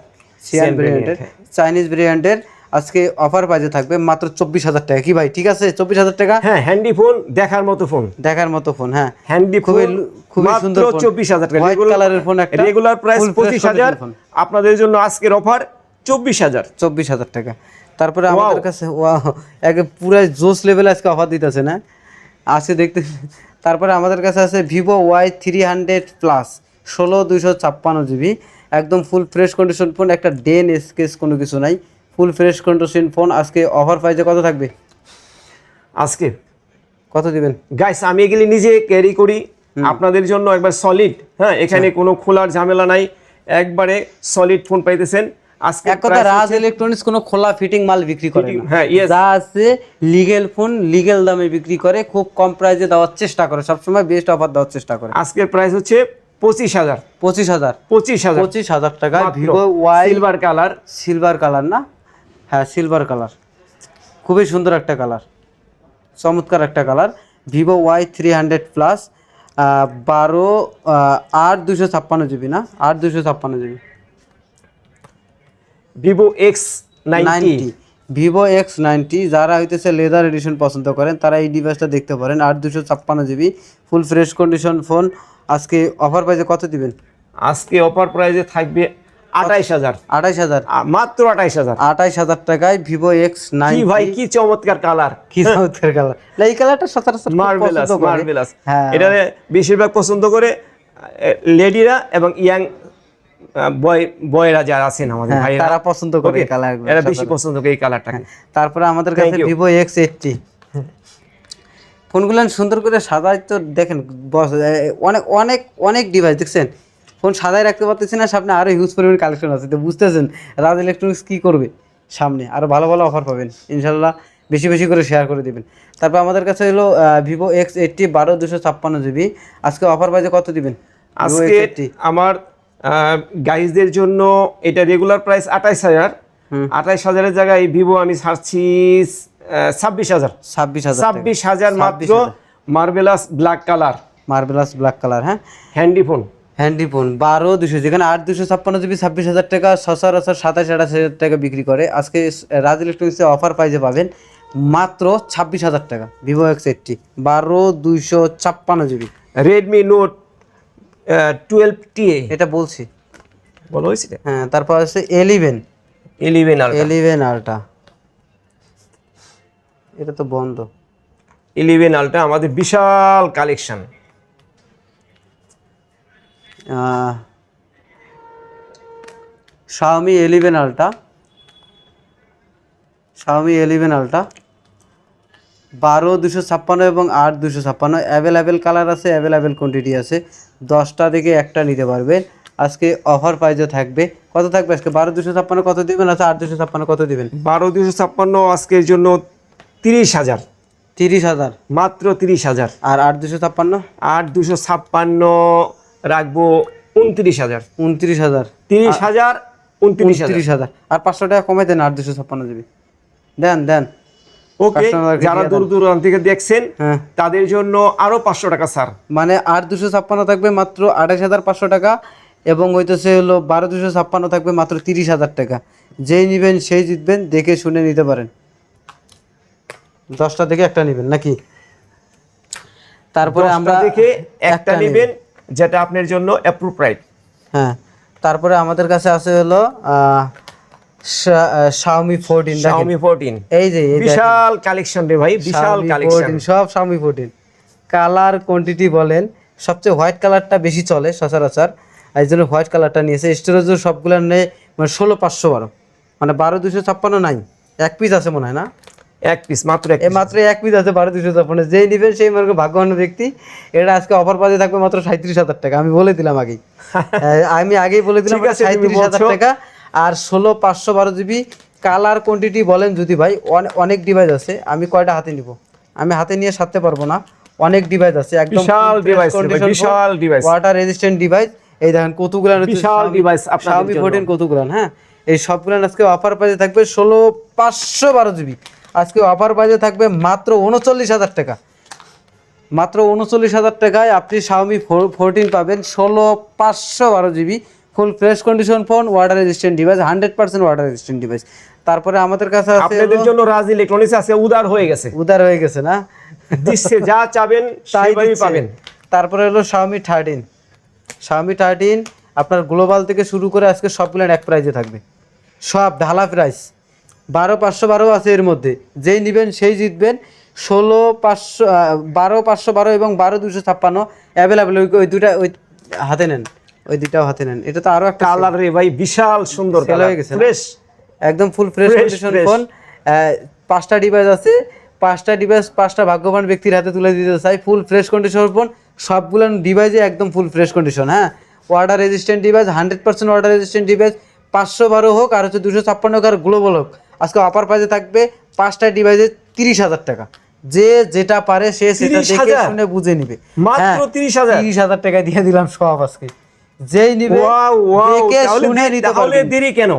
S1: সিয়ান ভেরিয়েন্টের, চাইনিজ ভেরিয়েন্টের। আজকে অফার প্রাইসে থাকবে মাত্র 24,000 টাকা। কি ভাই ঠিক আছে? 24,000 টাকা।
S2: হ্যাঁ, হ্যান্ডি ফোন, দেখার মতো ফোন, হ্যাঁ
S1: হ্যান্ডি
S2: খুবই
S1: সুন্দর ফোন,
S2: 24,000 টাকা।
S1: হোয়াইট কালারের ফোন, একটা
S2: রেগুলার প্রাইস 25,000, আপনাদের জন্য আজকের অফার 24,000
S1: টাকা। তারপরে আমাদের কাছে এক পুরো জোস লেভেল আজকে অফার দিতেছে না আজকে দেখতে। তারপরে আমাদের কাছে আছে Vivo Y300 Plus 16/256 জিবি, একদম ফুল ফ্রেশ কন্ডিশন ফোন, একটা ডেন স্কেচ কোনো কিছু নাই, ফুল ফ্রেশ কন্ডিশন ফোন। আজকে অফার প্রাইসে কত থাকবে?
S2: আজকে
S1: কত দিবেন
S2: গাইস? আমি এগুলি নিজে ক্যারি করি আপনাদের জন্য, একবার সলিড। হ্যাঁ, এখানে কোনো খোলার ঝামেলা নাই, একবারে সলিড ফোন পাইতেছেন। আজকে
S1: এক কথা, রাজ ইলেকট্রনিক্স কোনো খোলা ফিটিং মাল বিক্রি করে না।
S2: হ্যাঁ,
S1: যা আছে লিগ্যাল ফোন লিগ্যাল দামে বিক্রি করে, খুব কম প্রাইসে দেওয়ার চেষ্টা করে, সবসময় বেস্ট অফার দেওয়ার চেষ্টা করে।
S2: আজকের প্রাইস হচ্ছে 25,000
S1: টাকা। Vivo Y সিলভার কালার, না হ্যাঁ সিলভার কালার, খুবই সুন্দর একটা কালার, চমৎকার একটা colour. Vivo Y300 Plus 8/256 GB, না 8/256 জিবি। Vivo X90 যারা হইতেছে লেদার এডিশন পছন্দ করেন তারা এই ডিভাইসটা দেখতে পারেন। 8/256 GB full fresh condition phone. আজকে অফার প্রাইসে কত দিবেন?
S2: আজকে অফার প্রাইসে থাকবে 28,000, মাত্র
S1: 28,000 টাকায় Vivo X90।
S2: কি ভাই, কি চমৎকার কালার,
S1: কি চমৎকার কালার! এই কালারটা সচরাচর
S2: মার্ভেলাস। এটা বেশিরভাগ পছন্দ করে লেডিরা এবং ইয়াং বয়রা যারা আছেন আমাদের ভাইরা,
S1: তারা পছন্দ করে এই কালারগুলো,
S2: এরা বেশি পছন্দ করে এই কালারটাকে।
S1: তারপরে আমাদের কাছে Vivo X80 ফোনগুলো সুন্দর করে সাজাই তো দেখেন, অনেক অনেক অনেক ডিভাইস দেখছেন, ফোন সাজাই রাখতে পারতেছি না, সামনে আরো হিউজ পরিমাণ কালেকশন আছে। তো বুঝতেছেন রাজ ইলেকট্রনিক্স কি করবে, সামনে আরো ভালো ভালো অফার পাবেন ইনশাল্লাহ, বেশি বেশি করে শেয়ার করে দিবেন। তারপর আমাদের কাছে হলো Vivo X80 12/256 জিবি। আজকে অফার প্রাইসে কত দিবেন?
S2: আজকে আমার গাইজদের জন্য এটা রেগুলার প্রাইস 28,000, 28,000-এর জায়গায় ভিভো আমি ছাড়ছি 26,000 মাত্র। মার্ভেলাস ব্ল্যাক কালার,
S1: হ্যাঁ
S2: হ্যান্ডি ফোন,
S1: হ্যান্ডি ফোন 12 200, যেখানে 8 256 GB 26,000 টাকা, সচরাচর 27-28,000 টাকা বিক্রি করে, আজকে রাজ ইলেকট্রনিক্সে অফার প্রাইজে পাবেন মাত্র 26,000 টাকা Vivo X80 12 256 GB।
S2: Redmi note 12TA
S1: এটা বলছি,
S2: বলো হয়েছে
S1: হ্যাঁ। তারপর আছে 11 আলট্রা, এটা তো বন্ধ।
S2: 11 আলট্রা আমাদের বিশাল কালেকশন।
S1: Xiaomi 11 আলট্রা 12 256 এবং 8 256 অ্যাভেলেবেল কালার আছে, অ্যাভেলেবেল কোয়ান্টিটি আছে, 10টা থেকে একটা নিতে পারবেন। আজকে অফার প্রাইজে থাকবে, কত থাকবে আজকে? 12 256 কত দিবেন? আচ্ছা 8 256 কত দিবেন?
S2: 12 256 আজকের জন্য 30,000,
S1: 30,000,
S2: মাত্র 30,000।
S1: আর 8 256?
S2: 8 256 রাখবো 29,000।
S1: 29,000,
S2: 30,000, 29,000।
S1: 29,000, আর 500 টাকা কমে দেন। 8 256 জিবি দেন।
S2: ওকে,
S1: কাস্টমারকে
S2: যারা
S1: দিয়ে
S2: দূর দূরান্ত থেকে দেখছেন
S1: হ্যাঁ,
S2: তাদের জন্য আরো 500 টাকা স্যার।
S1: মানে 8 256 থাকবে মাত্র 28,500 টাকা, এবং হইতেছে হলো 12 256 থাকবে মাত্র 30,000 টাকা। যেই নেবেন সেই জিতবেন, দেখে শুনে নিতে পারেন। 10টা থেকে একটা নেবেন নাকি? তারপরে
S2: 10টা
S1: আমরা
S2: থেকে একটা
S1: নেব।
S2: নেবেন যেটা আপনার জন্য অ্যাপ্রোপ্রাইট।
S1: হ্যাঁ, তারপরে আমাদের কাছে আছে হলো Xiaomi 14। দেখেন
S2: Xiaomi 14
S1: এই যে
S2: বিশাল কালেকশন রে ভাই, বিশাল
S1: Xiaomi
S2: কালেকশন।
S1: 14, সব Xiaomi 14 কালার কোয়ান্টিটি বলেন, সবচেয়ে হোয়াইট কালারটা বেশি চলে সচরাচর, এই জন্য হোয়াইট কালারটা নিয়েছে। স্টোরেজও সবগুলো নেই, মানে 16/512, মানে 12 256 নাই, এক পিস আছে মনে হয় না,
S2: এক পিস, মাত্র এক
S1: মাত্র এক পিস আছে 12 256। যেই নেবেন সেই মার্কে ভাগ্যবান ব্যক্তি। এটা আজকে অফার পাওয়া থাকবে মাত্র 37,000 টাকা। আমি বলে দিলাম আগেই, বলে দিলাম
S2: ঠিক আছে, তুমি
S1: 37,000
S2: বলছো।
S1: টাকা। আর 16/512 GB কালার কোয়ান্টিটি বলেন যদি ভাই, অনেক ডিভাইস আছে। আমি কয়টা হাতে নিব? আমি হাতে নিয়ে সারতে পারবো না, অনেক ডিভাইস আছে, একদম
S2: বিশাল ডিভাইস, বিশাল ডিভাইস,
S1: ওয়াটার রেজিস্ট্যান্ট ডিভাইস। এই দেখেন কতগুলো
S2: বিশাল ডিভাইস আপনাদের
S1: Xiaomi
S2: জন্য।
S1: 14 কতগুলো, হ্যাঁ। এই সবগুলো আজকে অফার প্রাইসে থাকবে 16/512 GB। আজকে অফার প্রাইসে থাকবে মাত্র 39,000 টাকা। মাত্র 39,000 টাকায় আপনি Xiaomi 14 পাবেন 16/512 GB, full fresh condition phone, water resistant device, 100% water resistant device. তারপরে আমাদের কাছে আছে
S2: আপনাদের জন্য রাজ ইলেকট্রনিক্স আছে, উদার হয়ে গেছে,
S1: উদার হয়ে গেছে না,
S2: দিচ্ছে যা চাবেন
S1: তাই
S2: সেইভাবেই
S1: দিচ্ছে।
S2: পাবেন।
S1: তারপরে হলো Xiaomi 13 আপনার গ্লোবাল থেকে শুরু করে আজকে সবগুলো এক প্রাইজে থাকবে, সব ঢালা প্রাইস। 12/512 আছে এর মধ্যে, যেই নেবেন সেই জিতবেন। 12/512 এবং 12 256 অ্যাভেলেবেল। ওই দুটা ওই হাতে নেন, ওই দুটাও হাতে নেন। এটা তো আরো একটা
S2: কালার রে ভাই, বিশাল সুন্দর
S1: সেল
S2: কালার,
S1: হয়ে গেছে না?
S2: ফ্রেশ,
S1: একদম full fresh
S2: Fresh,
S1: condition
S2: fresh।
S1: Phone. 5টা ডিভাইস আছে, 5টা ডিভাইস 5টা ভাগ্যবান ব্যক্তির হাতে তুলে দিতে চাই। ফুল ফ্রেশ কন্ডিশন ফোন, সবগুলো ডিভাইসে একদম ফুল ফ্রেশ কন্ডিশন, হ্যাঁ। Water resistant device, 100% water resistant device. 512 হোক আর হচ্ছে 256 হোক আর গ্লোবাল হোক, আজকে অফার প্রাইসে থাকবে 5টা ডিভাইসে 30,000 টাকা। যে যেটা পারে সে সেটা দেখে
S2: 30,000?
S1: শুনে বুঝে নিবে।
S2: মাত্র 30,000?
S1: 30,000 টাকা দিয়ে দিলাম সব আজকে। যেই নিবে
S2: ওয়াও ওয়াও,
S1: দেখে শুনে নিতে
S2: তাহলে
S1: পারবেন।
S2: দেরি কেন,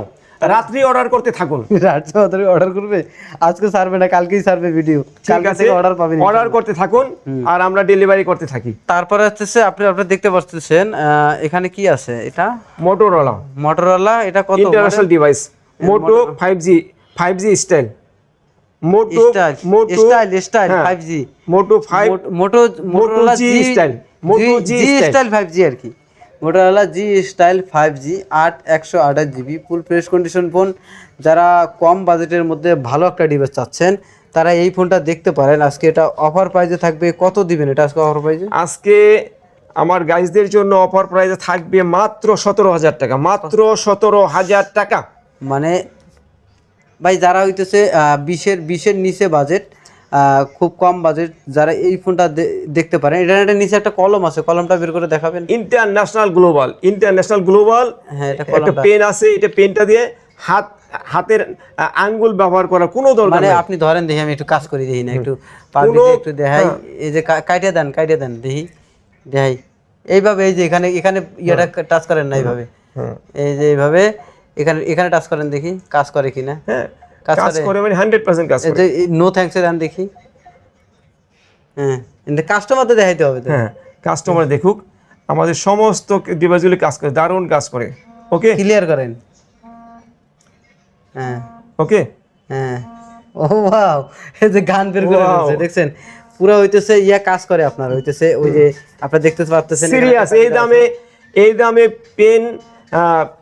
S2: রাত্রি অর্ডার করতে থাকুন।
S1: রাত্রে অর্ডার করবে, আজকে সারবে না, কালকেই সারবে ভিডিও,
S2: ঠিক
S1: কালকে
S2: আছে,
S1: থেকে অর্ডার পাবেন।
S2: অর্ডার করতে থাকুন আর আমরা ডেলিভারি করতে থাকি।
S1: তারপরে হচ্ছে আপনি দেখতে পাচ্ছেন এখানে কি আছে, এটা
S2: মোটরোলা,
S1: এটা কত
S2: ইন্টারন্যাশনাল ডিভাইস, মোটো 5G স্টাইল, মোটো
S1: স্টাইল 5G,
S2: মোটো 5,
S1: মোটোরোলা
S2: G
S1: জি
S2: স্টাইল, মোটো G
S1: স্টাইল 5G আর কি। Motorola G style 5G 128 GB full fresh condition phone. যারা কম বাজেটের মধ্যে ভালো একটা ডিভাইস চাচ্ছেন তারা এই ফোনটা দেখতে পারেন। আজকে এটা অফার প্রাইসে থাকবে, কত দিবেন এটা আজকে অফার প্রাইসে?
S2: আজকে আমার গাইজদের জন্য অফার প্রাইসে থাকবে মাত্র 17,000 টাকা, মাত্র 17,000 টাকা।
S1: মানে ভাই যারা হইতেছে 20-এর নিচে বাজেট, খুব কম বাজেট, যারা এই ফোনটা দেখতে পারেন। এটার নিচে একটা কলম আছে, কলমটা বের করে দেখাবেন।
S2: ইন্টারন্যাশনাল গ্লোবাল,
S1: হ্যাঁ, এটা
S2: একটা
S1: কলমটা
S2: পেন আছে, এটা পেনটা দিয়ে হাতের আঙ্গুল ব্যবহার করা কোনো দরকার
S1: মানে
S2: নেই।
S1: আপনি ধরেন, দেখি আমি একটু কাজ করি, দেখি না একটু পাবলিকে একটু দেখাই। এই যে কাইটে দেন দেখি, দেখাই এইভাবে। এই যে এখানে ইয়েটা টাচ করেন না এইভাবে, এই যে এইভাবে এখানে টাচ করেন, দেখি কাজ করে কিনা।
S2: হ্যাঁ, কাজ করে, মানে 100% কাজ করে।
S1: নো থ্যাঙ্কস দেন দেখি। হ্যাঁ, কাস্টমারদের দেখাইতে হবে তো।
S2: হ্যাঁ, কাস্টমার দেখুক। আমাদের সমস্ত ডিভাইসগুলি কাজ করে, দারুণ কাজ করে। ওকে
S1: ক্লিয়ার করেন। হ্যাঁ
S2: ওকে
S1: হ্যাঁ, ও ওয়াও, এই যে গান বের করে
S2: Wow.
S1: দিয়েছে দেখছেন, পুরো হইতেছে কাজ করে আপনার, হইতেছে ওই যে আপনারা দেখতে পাচ্ছেন
S2: সিরিয়াস, এই দামে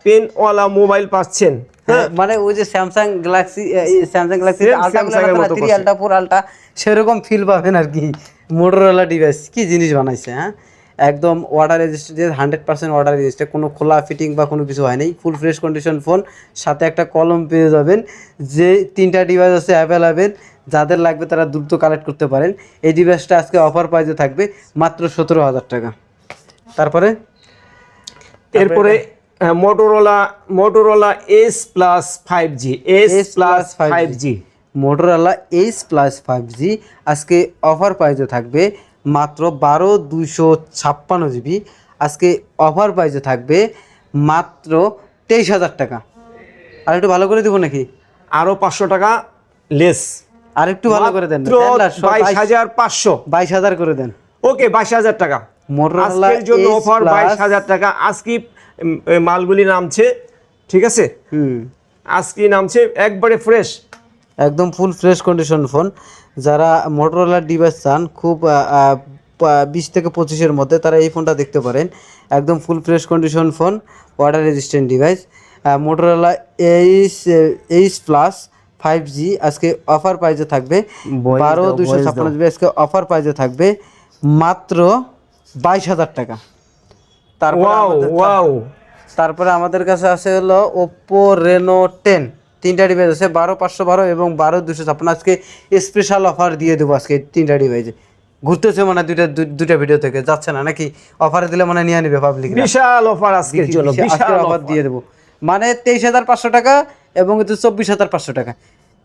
S2: পেনওয়ালা মোবাইল পাচ্ছেন।
S1: মানে ওই যে Samsung Galaxy
S2: Same
S1: ultra
S2: Samsung এর মতো
S1: 3
S2: করছে।
S1: আলট্রা 4 আলট্রা সেরকম ফিল পাবেন আর কি। মোটরোলা ডিভাইস কি জিনিস বানাইছে, হ্যাঁ একদম ওয়াটার রেজিস্ট্যান্ট, 100% ওয়াটার রেজিস্ট্যান্ট, কোনো খোলা ফিটিং বা কোনো কিছু হয় নাই, ফুল ফ্রেশ কন্ডিশন ফোন, সাথে একটা কলম পেয়ে যাবেন। যে 3টা ডিভাইস আছে অ্যাভেলেবেল, যাদের লাগবে তারা দ্রুত কালেক্ট করতে পারেন। এই ডিভাইসটা আজকে অফার প্রাইসে থাকবে মাত্র 17,000 টাকা। তারপরে
S2: এরপরে মোটরোলা S+5G
S1: মোটরোলা S+5G আজকে অফার প্রাইসে থাকবে মাত্র 12,256 জিবি। আজকে অফার প্রাইসে থাকবে মাত্র 23,000 টাকা। আর একটু ভালো করে দিব নাকি?
S2: আরো 500 টাকা লেস,
S1: আর একটু ভালো করে দেন,
S2: 22,500।
S1: 22,000 করে দেন।
S2: ওকে 22,000 টাকা
S1: মোটরোলা
S2: আজকের জন্য অফার, 22,000 টাকা। আজকে মালগুলি নামছে, ঠিক আছে, আজকে নামছে একবারে ফ্রেশ,
S1: একদম ফুল ফ্রেশ কন্ডিশন ফোন। যারা মোটরোলার ডিভাইস চান খুব 20 থেকে 25-এর মধ্যে, তারা এই ফোনটা দেখতে পারেন। একদম full fresh condition phone, water resistant device, Motorola S+5G আজকে অফার প্রাইসে থাকবে 12,256 জিবি। আজকে অফার প্রাইসে থাকবে মাত্র 22,000 টাকা। তারপরে আমাদের কাছে আছে হলো Oppo Reno 10, 3টা ডিভাইস আছে, 12,512 এবং 12,256। আজকে স্পেশাল অফার দিয়ে দেবো আজকে 3টা ডিভাইসে। ঘুরতেছে মানে দুইটা ভিডিও থেকে যাচ্ছে না নাকি? অফারে দিলে মানে নিয়ে নিবে পাবলিক,
S2: বিশাল অফার আজকের জন্য, বিশাল
S1: অফার দিয়ে দেবো মানে 23,500 টাকা এবং 24,500 টাকা।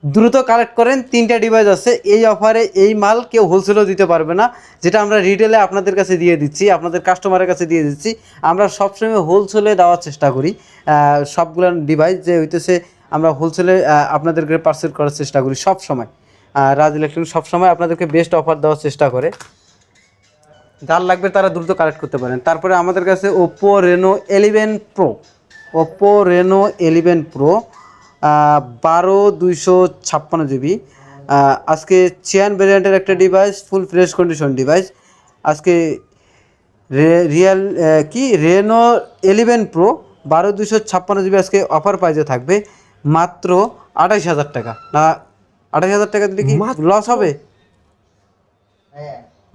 S1: দ্রুত কালেক্ট করেন, 3টা ডিভাইস আছে এই অফারে। এই মাল কেউ হোলসেলও দিতে পারবে না, যেটা আমরা রিটেলে আপনাদের কাছে দিয়ে দিচ্ছি, আপনাদের কাস্টমারের কাছে দিয়ে দিচ্ছি। আমরা সবসময় হোলসেলে দেওয়ার চেষ্টা করি সবগুলো ডিভাইস, যে হইতেছে আমরা হোলসেলে আপনাদেরকে পার্সেল করার চেষ্টা করি সব সময়। রাজ ইলেকট্রনিক্স সবসময় আপনাদেরকে বেস্ট অফার দেওয়ার চেষ্টা করে। যার লাগবে তারা দ্রুত কালেক্ট করতে পারেন। তারপরে আমাদের কাছে Oppo Reno 11 Pro 12,256 জিবি। আজকে চিয়ান ভ্যারিয়েন্টের একটা ডিভাইস, ফুল ফ্রেশ কন্ডিশন ডিভাইস। আজকে Reno 11 Pro 12,256 জিবি আজকে অফার প্রাইসে থাকবে মাত্র 28,000 টাকা। না 28,000 টাকা দিলে কি লস হবে?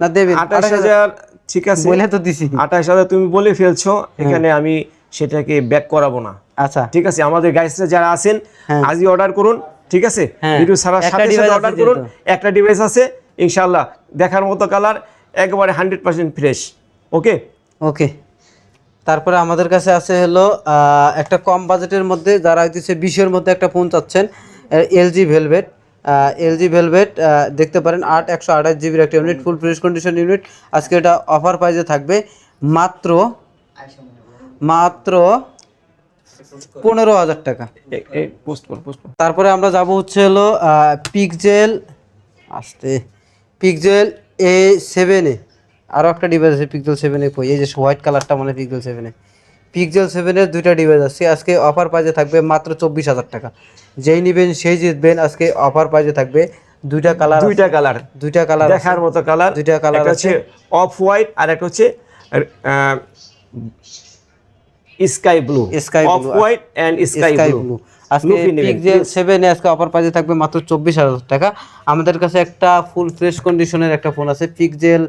S1: না দেবেন
S2: 28,000, ঠিক আছে
S1: বলে তো দিছি।
S2: 28,000 তুমি বলে ফেলছো, এখানে আমি সেটাকে ব্যাক করাবো না।
S1: আচ্ছা
S2: ঠিক আছে, আমাদের গাইসরা যারা আছেন আজই অর্ডার করুন, ঠিক আছে,
S1: হ্যাঁ।
S2: ভিডিও ছাড়ার
S1: একটা
S2: সাথে
S1: device
S2: সাথে
S1: আছে
S2: অর্ডার করুন।
S1: যেহেতু।
S2: একটা ডিভাইস আছে ইনশাআল্লাহ, দেখার মতো কালার, একেবারে 100% ফ্রেশ। ওকে
S1: ওকে। তারপরে আমাদের কাছে আছে হলো একটা কম বাজেটের মধ্যে, যারা হইতেছে 20-এর মধ্যে একটা ফোন চাচ্ছেন, LG ভেলভেট দেখতে পারেন, 128 জিবির একটা ইউনিট, ফুল ফ্রেশ কন্ডিশন ইউনিট। আজকে এটা অফার প্রাইসে থাকবে মাত্র 15,000 টাকা। তারপরে আমরা যাব হচ্ছে হলো পিক্সেল A7, আরও একটা ডিভাইস আছে পিক্সেল 7 কই, এই যে হোয়াইট কালারটা মানে পিক্সেল 7-এর 2টা ডিভাইস আছে। আজকে অফার প্রাইসে থাকবে মাত্র 24,000 টাকা। যেই নেবেন সেই জিতবেন। আজকে অফার প্রাইসে থাকবে দুইটা কালার
S2: দেখার মতো কালার,
S1: দুইটা কালার
S2: হচ্ছে অফ হোয়াইট আর একটা হচ্ছে sky blue, off white and sky blue.
S1: আজকে পিক্সেল 7 আজকে অফার প্রাইসে থাকবে মাত্র 24,000 টাকা। আমাদের কাছে একটা ফুল ফ্রেশ কন্ডিশনের একটা ফোন আছে পিক্সেল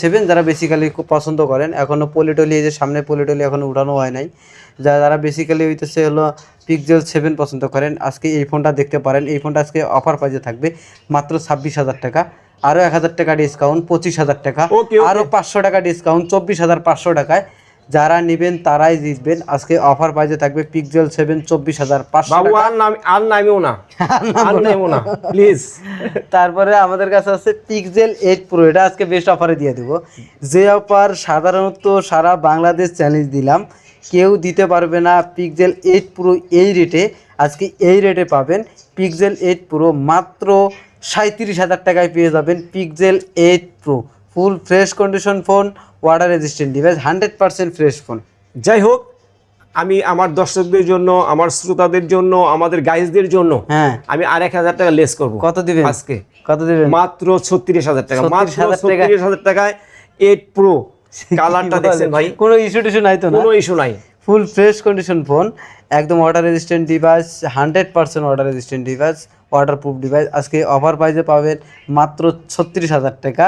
S1: 7, যারা বেসিক্যালি খুব পছন্দ করেন। এখনও পলিটলি, এই যে সামনে পলিটলি এখনও উঠানো হয় নাই, যারা বেসিক্যালি হইতেছে হলো পিক্সেল 7 পছন্দ করেন, আজকে এই ফোনটা দেখতে পারেন। এই ফোনটা আজকে অফার প্রাইসে থাকবে মাত্র 26,000 টাকা। আরও 1,000 টাকা ডিসকাউন্ট, 25,000 টাকা। আরও 500 টাকা ডিসকাউন্ট, 24,500 টাকায় যারা নেবেন তারাই জিতবেন। আজকে অফার প্রাইসে থাকবে পিক্সেল 7 24,500
S2: বাবু, আর নামিও না প্লিজ।
S1: তারপরে আমাদের কাছে আছে পিক্সেল 8 Pro, এটা আজকে বেস্ট অফারে দিয়ে দেবো। যে অফার সাধারণত সারা বাংলাদেশ চ্যালেঞ্জ দিলাম, কেউ দিতে পারবে না। পিক্সেল 8 Pro এই রেটে, আজকে এই রেটে পাবেন। পিক্সেল 8 Pro মাত্র 37,000 টাকায় পেয়ে যাবেন। পিক্সেল 8 Pro ফুল fresh condition phone, water resistant device, 100% fresh phone.
S2: যাই হোক, আমি আমার দর্শকদের জন্য, আমার শ্রোতাদের জন্য, আমাদের গাইজদের জন্য
S1: হ্যাঁ,
S2: আমি আর 1,000 টাকা লেস করবো।
S1: কত দিবেন
S2: আজকে?
S1: কত দিবেন?
S2: মাত্র 36,000 টাকা। মাত্র
S1: 36,000 টাকা।
S2: 36,000 টাকায় 8 প্রো কালারটা দেখছেন ভাই,
S1: কোনো ইস্যু টিস্যু নাই তো না?
S2: কোনো ইস্যু নাই।
S1: ফুল ফ্রেশ কন্ডিশন ফোন, একদম water resistant device, 100% water resistant device, waterproof device. আজকে অফার প্রাইসে পাবেন মাত্র 36,000 টাকা,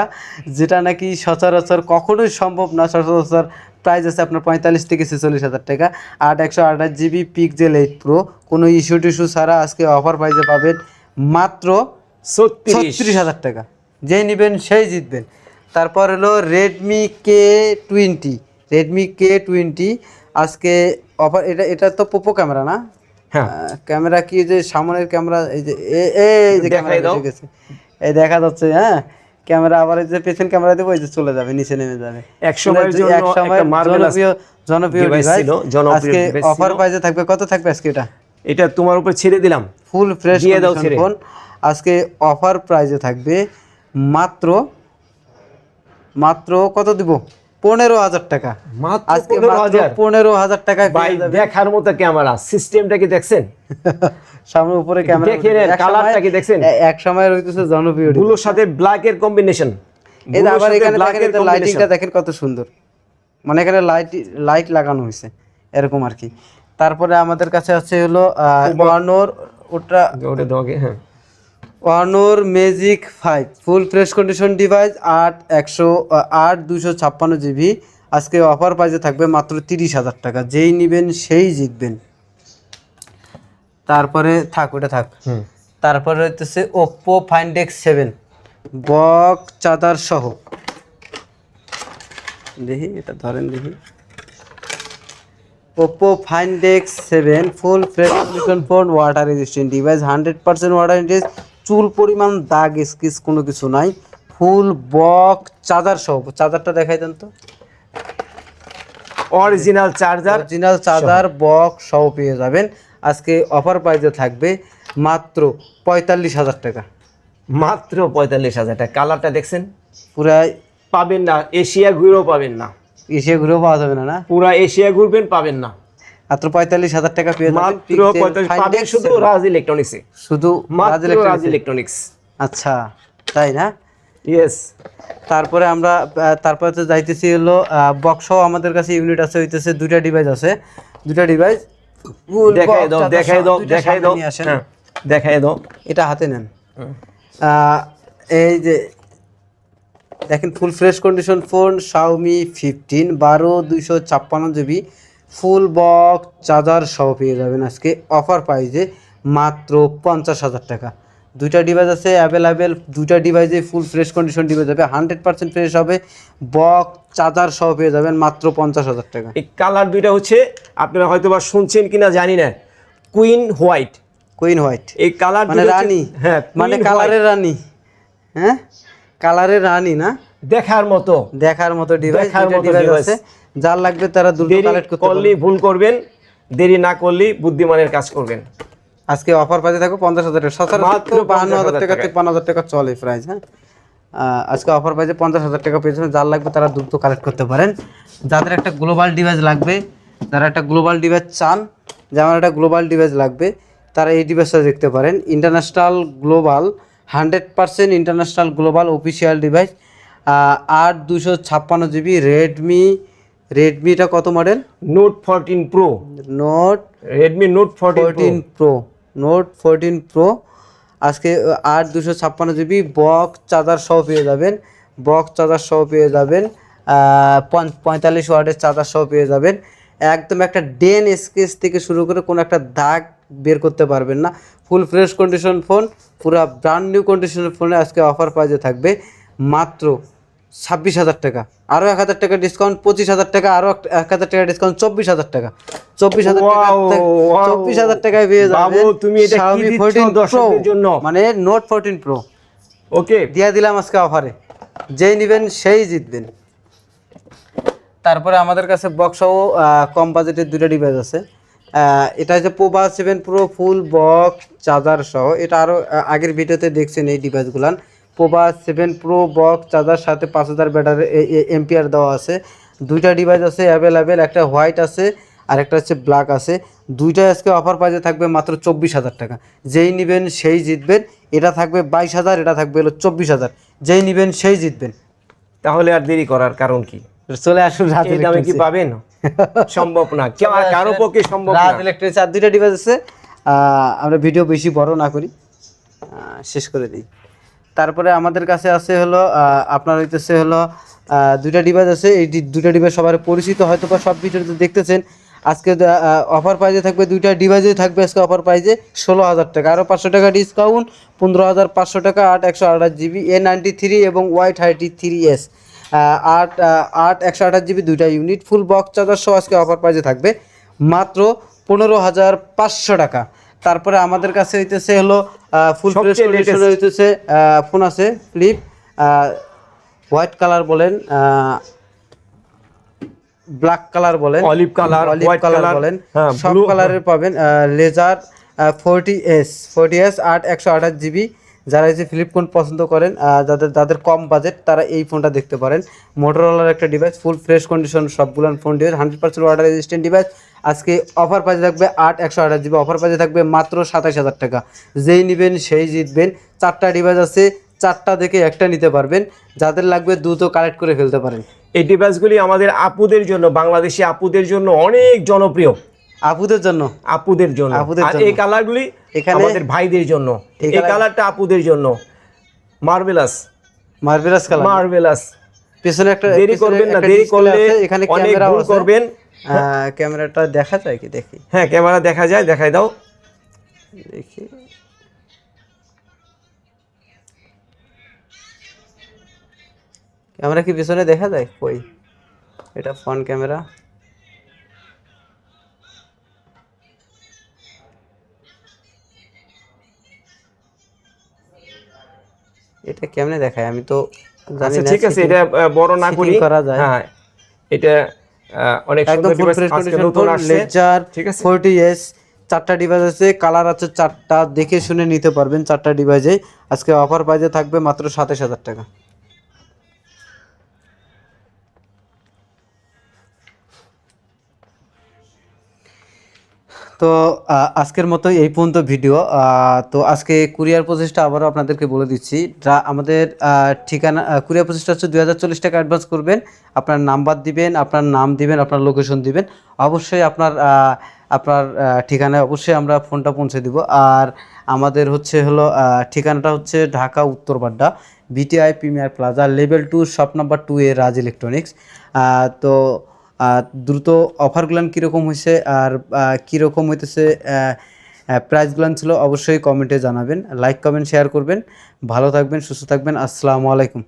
S1: যেটা নাকি সচরাচর কখনোই সম্ভব না। সচরাচর প্রাইস আছে আপনার 45 থেকে 46,000 টাকা। 128GB পিক্সেল 8 প্রো, কোনো ইস্যু টিস্যু ছাড়া আজকে অফার প্রাইসে পাবেন মাত্র 36,000 টাকা। যেই নেবেন সেই জিতবেন। তারপর হলো Redmi K20 আজকে অফার। এটা তো পোপো ক্যামেরা না?
S2: হ্যাঁ,
S1: ক্যামেরা কি যে সামনের ক্যামেরা, এই যে এই যে ক্যামেরা এসে গেছে, এই দেখা যাচ্ছে। হ্যাঁ, ক্যামেরা আবার এই যে পেছন ক্যামেরা দেবো, এই যে চলে যাবে, নিচে নেমে যাবে।
S2: এক সময়ের জন্য একটা marvelous
S1: জনপ্রিয়
S2: device
S1: ডিভাইস
S2: ছিল, জনপ্রিয়
S1: আজকে
S2: device
S1: অফার
S2: ছিল।
S1: প্রাইসে থাকবে। কত থাকবে আজকে?
S2: এটা তোমার উপর ছেড়ে দিলাম,
S1: ফুল ফ্রেশ
S2: দিয়ে দাও ছেড়ে।
S1: ফোন আজকে অফার প্রাইসে থাকবে মাত্র কত দিব? 15,000 টাকা।
S2: মাত্র
S1: আজকে
S2: 15,000
S1: 15,000 টাকায়
S2: ভাই,
S1: পেয়ে যাবেন।
S2: দেখার মতো ক্যামেরা। সিস্টেমটা কি দেখছেন?
S1: সামনে উপরে ক্যামেরা
S2: দেখে নেন, কালারটা কি দেখছেন?
S1: এক সময় রইতেছে জনপ্রিয় ডিভাইস।
S2: ব্লুর সাথে ব্ল্যাক এর কম্বিনেশন।
S1: এই যে আবার এখানে দেখেন, এই লাইটিংটা দেখেন কত সুন্দর, মানে এখানে লাইট লাগানো হয়েছে এরকম আর কি। তারপরে আমাদের কাছে আছে হলো Honor, ওটা
S2: ওটা দোগে। হ্যাঁ,
S1: Honor Magic 5 ফুল ফ্রেশ কন্ডিশন ডিভাইস, 8/256GB। আজকে অফার প্রাইসে থাকবে মাত্র 30,000 টাকা। যেই নেবেন সেই জিতবেন। তারপরে ওটা থাক। তারপরে হচ্ছে Oppo Find X7 বক চার্জার সহ। দেখি এটা ধরেন, দেখি। Oppo Find X7 ফুল fresh condition phone, water resistant device, 100% water resistant, চুল পরিমাণ দাগ স্কিচ কোনো কিছু নাই, ফুল বক চার্জার সহ। চার্জারটা দেখাই দেন তো।
S2: অরিজিনাল চার্জার
S1: বক্স সহ পেয়ে যাবেন। আজকে অফার প্রাইসে থাকবে মাত্র 45,000 টাকা।
S2: মাত্র 45,000 টাকা। কালারটা দেখছেন?
S1: পুরাই
S2: পাবেন না, এশিয়া ঘুরেও পাবেন না।
S1: এশিয়া ঘুরেও পাওয়া যাবে না, না?
S2: পুরা এশিয়া ঘুরবেন, পাবেন না।
S1: মাত্র 45,000 টাকা পেয়ে যাবেন।
S2: মাত্র 45 পাবেন শুধু রাজ ইলেকট্রনিক্সে।
S1: শুধু
S2: মাত্র রাজ ইলেকট্রনিক্স।
S1: আচ্ছা, তাই না?
S2: ইয়েস।
S1: তারপরে আমরা তারপরে তো যাইতেছি হলো বক্স। আমাদের কাছে ইউনিট আছে, হইতেছে দুইটা ডিভাইস আছে। দুইটা ডিভাইস
S2: দেখাই দাও। হ্যাঁ, দেখাই দাও।
S1: এটা হাতে নেন। এই যে দেখেন, ফুল fresh condition phone, Xiaomi 15 12/256GB full box charger সহ পেয়ে যাবেন আজকে অফার প্রাইসে মাত্র 50,000 টাকা। দুইটা ডিভাইস আছে অ্যাভেলেবেল। দুইটা ডিভাইসে ফুল ফ্রেশ কন্ডিশন ডিভাইস হবে, 100% ফ্রেশ হবে, বক্স চার্জার সহ পেয়ে যাবেন মাত্র 50,000 টাকা।
S2: এই কালার দুইটা হচ্ছে, আপনারা হয়তো বা শুনছেন কিনা জানি না, কুইন হোয়াইট। এই কালার
S1: মানে রানী।
S2: হ্যাঁ,
S1: মানে কালারের রানী। হ্যাঁ, কালারের রানী না? দেখার মতো ডিভাইস আছে। যার লাগবে তারা দ্রুত কালেক্ট করতে
S2: পারলে। ভুল করবেন, দেরি না করলে বুদ্ধিমানের কাজ করবেন।
S1: আজকে অফার প্রাইসে থাকবে 50,000 টাকা। মাত্র 52,000 টাকা থেকে 52,000 টাকা চলে প্রাইস। হ্যাঁ, আজকে অফার প্রাইসে 50,000 টাকা পেয়েছেন। যার লাগবে তারা দ্রুত কালেক্ট করতে পারেন। যাদের একটা গ্লোবাল ডিভাইস লাগবে, যারা একটা গ্লোবাল ডিভাইস চান, যে আমার একটা গ্লোবাল ডিভাইস লাগবে, তারা এই ডিভাইসটা দেখতে পারেন। International global, 100% international global official device, 8/256GB। রেডমিটা কত model?
S2: Note 14 pro. Redmi note 14
S1: pro. আজকে 8/256GB বক্স চার্জার সহ পেয়ে যাবেন। 45 ওয়াটের চার্জার সহ পেয়ে যাবেন। একদম একটা ডেন স্কেচ থেকে শুরু করে কোনো একটা দাগ বের করতে পারবেন না। ফুল ফ্রেশ কন্ডিশন ফোন, পুরো ব্র্যান্ড নিউ কন্ডিশনের ফোনে আজকে অফার প্রাইসে থাকবে মাত্র 26,000 টাকা। আরও 1,000 টাকা ডিসকাউন্ট, 25,000 টাকা। আরও 1,000 টাকা ডিসকাউন্ট, 24,000 টাকা। 24,000 টাকায় পেয়ে যাবেন Xiaomi 14 Pro, মানে নোট 14 প্রো।
S2: ওকে,
S1: দিয়ে দিলাম আজকে অফারে। যেই নেবেন সেই জিতবেন। তারপরে আমাদের কাছে বক্স সহ কম বাজেটের দুটো ডিভাইস আছে। এটা হচ্ছে Poco 7 Pro full box charger সহ। এটা আরও আগের ভিডিওতে দেখছেন এই ডিভাইসগুলান। পোভা 7 প্রো বক্স চার্জার সাথে 5000 ব্যাটারি এম্পিয়ার দেওয়া আছে। দুইটা ডিভাইস আছে অ্যাভেলেবেল, একটা হোয়াইট আছে আর একটা হচ্ছে ব্ল্যাক আছে। দুইটাই আজকে অফার প্রাইসে থাকবে মাত্র 24000 টাকা। যেই নেবেন সেই জিতবেন। এটা থাকবে 22000, এটা থাকবে হলো 24000। যেই নেবেন সেই জিতবেন।
S2: তাহলে আর দেরি করার কারণ কি?
S1: চলে আসুন রাজ
S2: এই দামে কি পাবেন? সম্ভব না, কারো পক্ষে সম্ভব না।
S1: রাজ ইলেকট্রনিক্স। আর দুইটা ডিভাইস আছে, আমরা ভিডিও বেশি বড় না করি, শেষ করে দিই। তারপরে আমাদের কাছে আছে হলো আপনার হইতেছে হলো দুইটা ডিভাইস আছে। এই দুইটা ডিভাইস সবার পরিচিত, হয়তো বা সব ভিডিওতে দেখতেছেন। আজকে অফার প্রাইজে থাকবে, দুইটা ডিভাইসে থাকবে আজকে অফার প্রাইজে 16000 টাকা, আরও 500 টাকা ডিসকাউন্ট, 15500 টাকা। 128GB A93 এবং Y33S 128GB দুইটা ইউনিট ফুল বক্স চার্জার সহ আজকে অফার প্রাইজে থাকবে মাত্র 15500 টাকা। তারপরে আমাদের কাছে হইতেছে হলো ফুল ফ্রেশ কন্ডিশনে হইতেছে ফোন আছে ফ্লিপ, হোয়াইট কালার বলেন, ব্ল্যাক কালার বলেন,
S2: অলিভ কালার, হোয়াইট কালার
S1: বলেন, সব কালারের পাবেন। Laser 40S 128GB। যারা এই যে ফ্লিপ ফোন পছন্দ করেন, যাদের কম বাজেট, তারা এই ফোনটা দেখতে পারেন। মোটরোলার একটা ডিভাইস, ফুল ফ্রেশ কন্ডিশন সবগুলো phone device, 100% water resistant device. আজকে অফার প্রাইসে থাকবে 128GB, অফার প্রাইসে থাকবে মাত্র 27000 টাকা। যেই নেবেন সেই জিতবেন। 4টা ডিভাইস আছে, 4টা দেখে একটা নিতে পারবেন। যাদের লাগবে দ্রুত কালেক্ট করে ফেলতে পারেন।
S2: এই ডিভাইসগুলি আমাদের আপুদের জন্য, বাংলাদেশি আপুদের জন্য অনেক জনপ্রিয়।
S1: আপুদের জন্য,
S2: আর এই কালারগুলি
S1: এখানে
S2: আমাদের ভাইদের জন্য। এই কালারটা আপুদের জন্য মার্ভেলাস কালার।
S1: পিছনে একটা
S2: দেরি করবেন না, দেরি করলে
S1: এখানে
S2: অনেক ভুল করবেন।
S1: ক্যামেরাটা দেখা যায় কি দেখি?
S2: হ্যাঁ, ক্যামেরা দেখা যায়, দেখাই দাও।
S1: দেখি, ক্যামেরা কি পিছনে দেখা যায়? কই, এটা ফ্রন্ট ক্যামেরা। এটা কেমনে দেখায় আমি তো জানি না।
S2: ঠিক আছে, এটা বড় না করি। হ্যাঁ, এটা অনেক সুন্দর ডিভাইস, আজকে নতুন আসছে।
S1: লেজার 40S 4টা ডিভাইস আছে, কালার আছে 4টা, দেখে শুনে নিতে পারবেন 4টা ডিভাইসে। আজকে অফার প্রাইসে থাকবে মাত্র 27000 টাকা। তো আজকের মতো এই পর্যন্ত ভিডিও। তো আজকে কুরিয়ার প্রসেসটা আবারও আপনাদেরকে বলে দিচ্ছি। আমাদের ঠিকানা, কুরিয়ার প্রসেসটা হচ্ছে 2040 টাকা অ্যাডভান্স করবেন, আপনার নাম্বার দিবেন, আপনার নাম দিবেন, আপনার লোকেশন দিবেন। অবশ্যই আপনার ঠিকানায় অবশ্যই আমরা ফোনটা পৌঁছে দিব। আর আমাদের হচ্ছে হলো ঠিকানাটা হচ্ছে Dhaka Uttar Badda, BTI premier plaza, level 2, shop number 2A, রাজ ইলেকট্রনিক্স। তো দ্রুত অফারগুলো কীরকম হয়েছে আর কীরকম হইতেছে, প্রাইসগুলো ছিল, অবশ্যই কমেন্টে জানাবেন। লাইক কমেন্ট শেয়ার করবেন। ভালো থাকবেন, সুস্থ থাকবেন। আসসালামু আলাইকুম।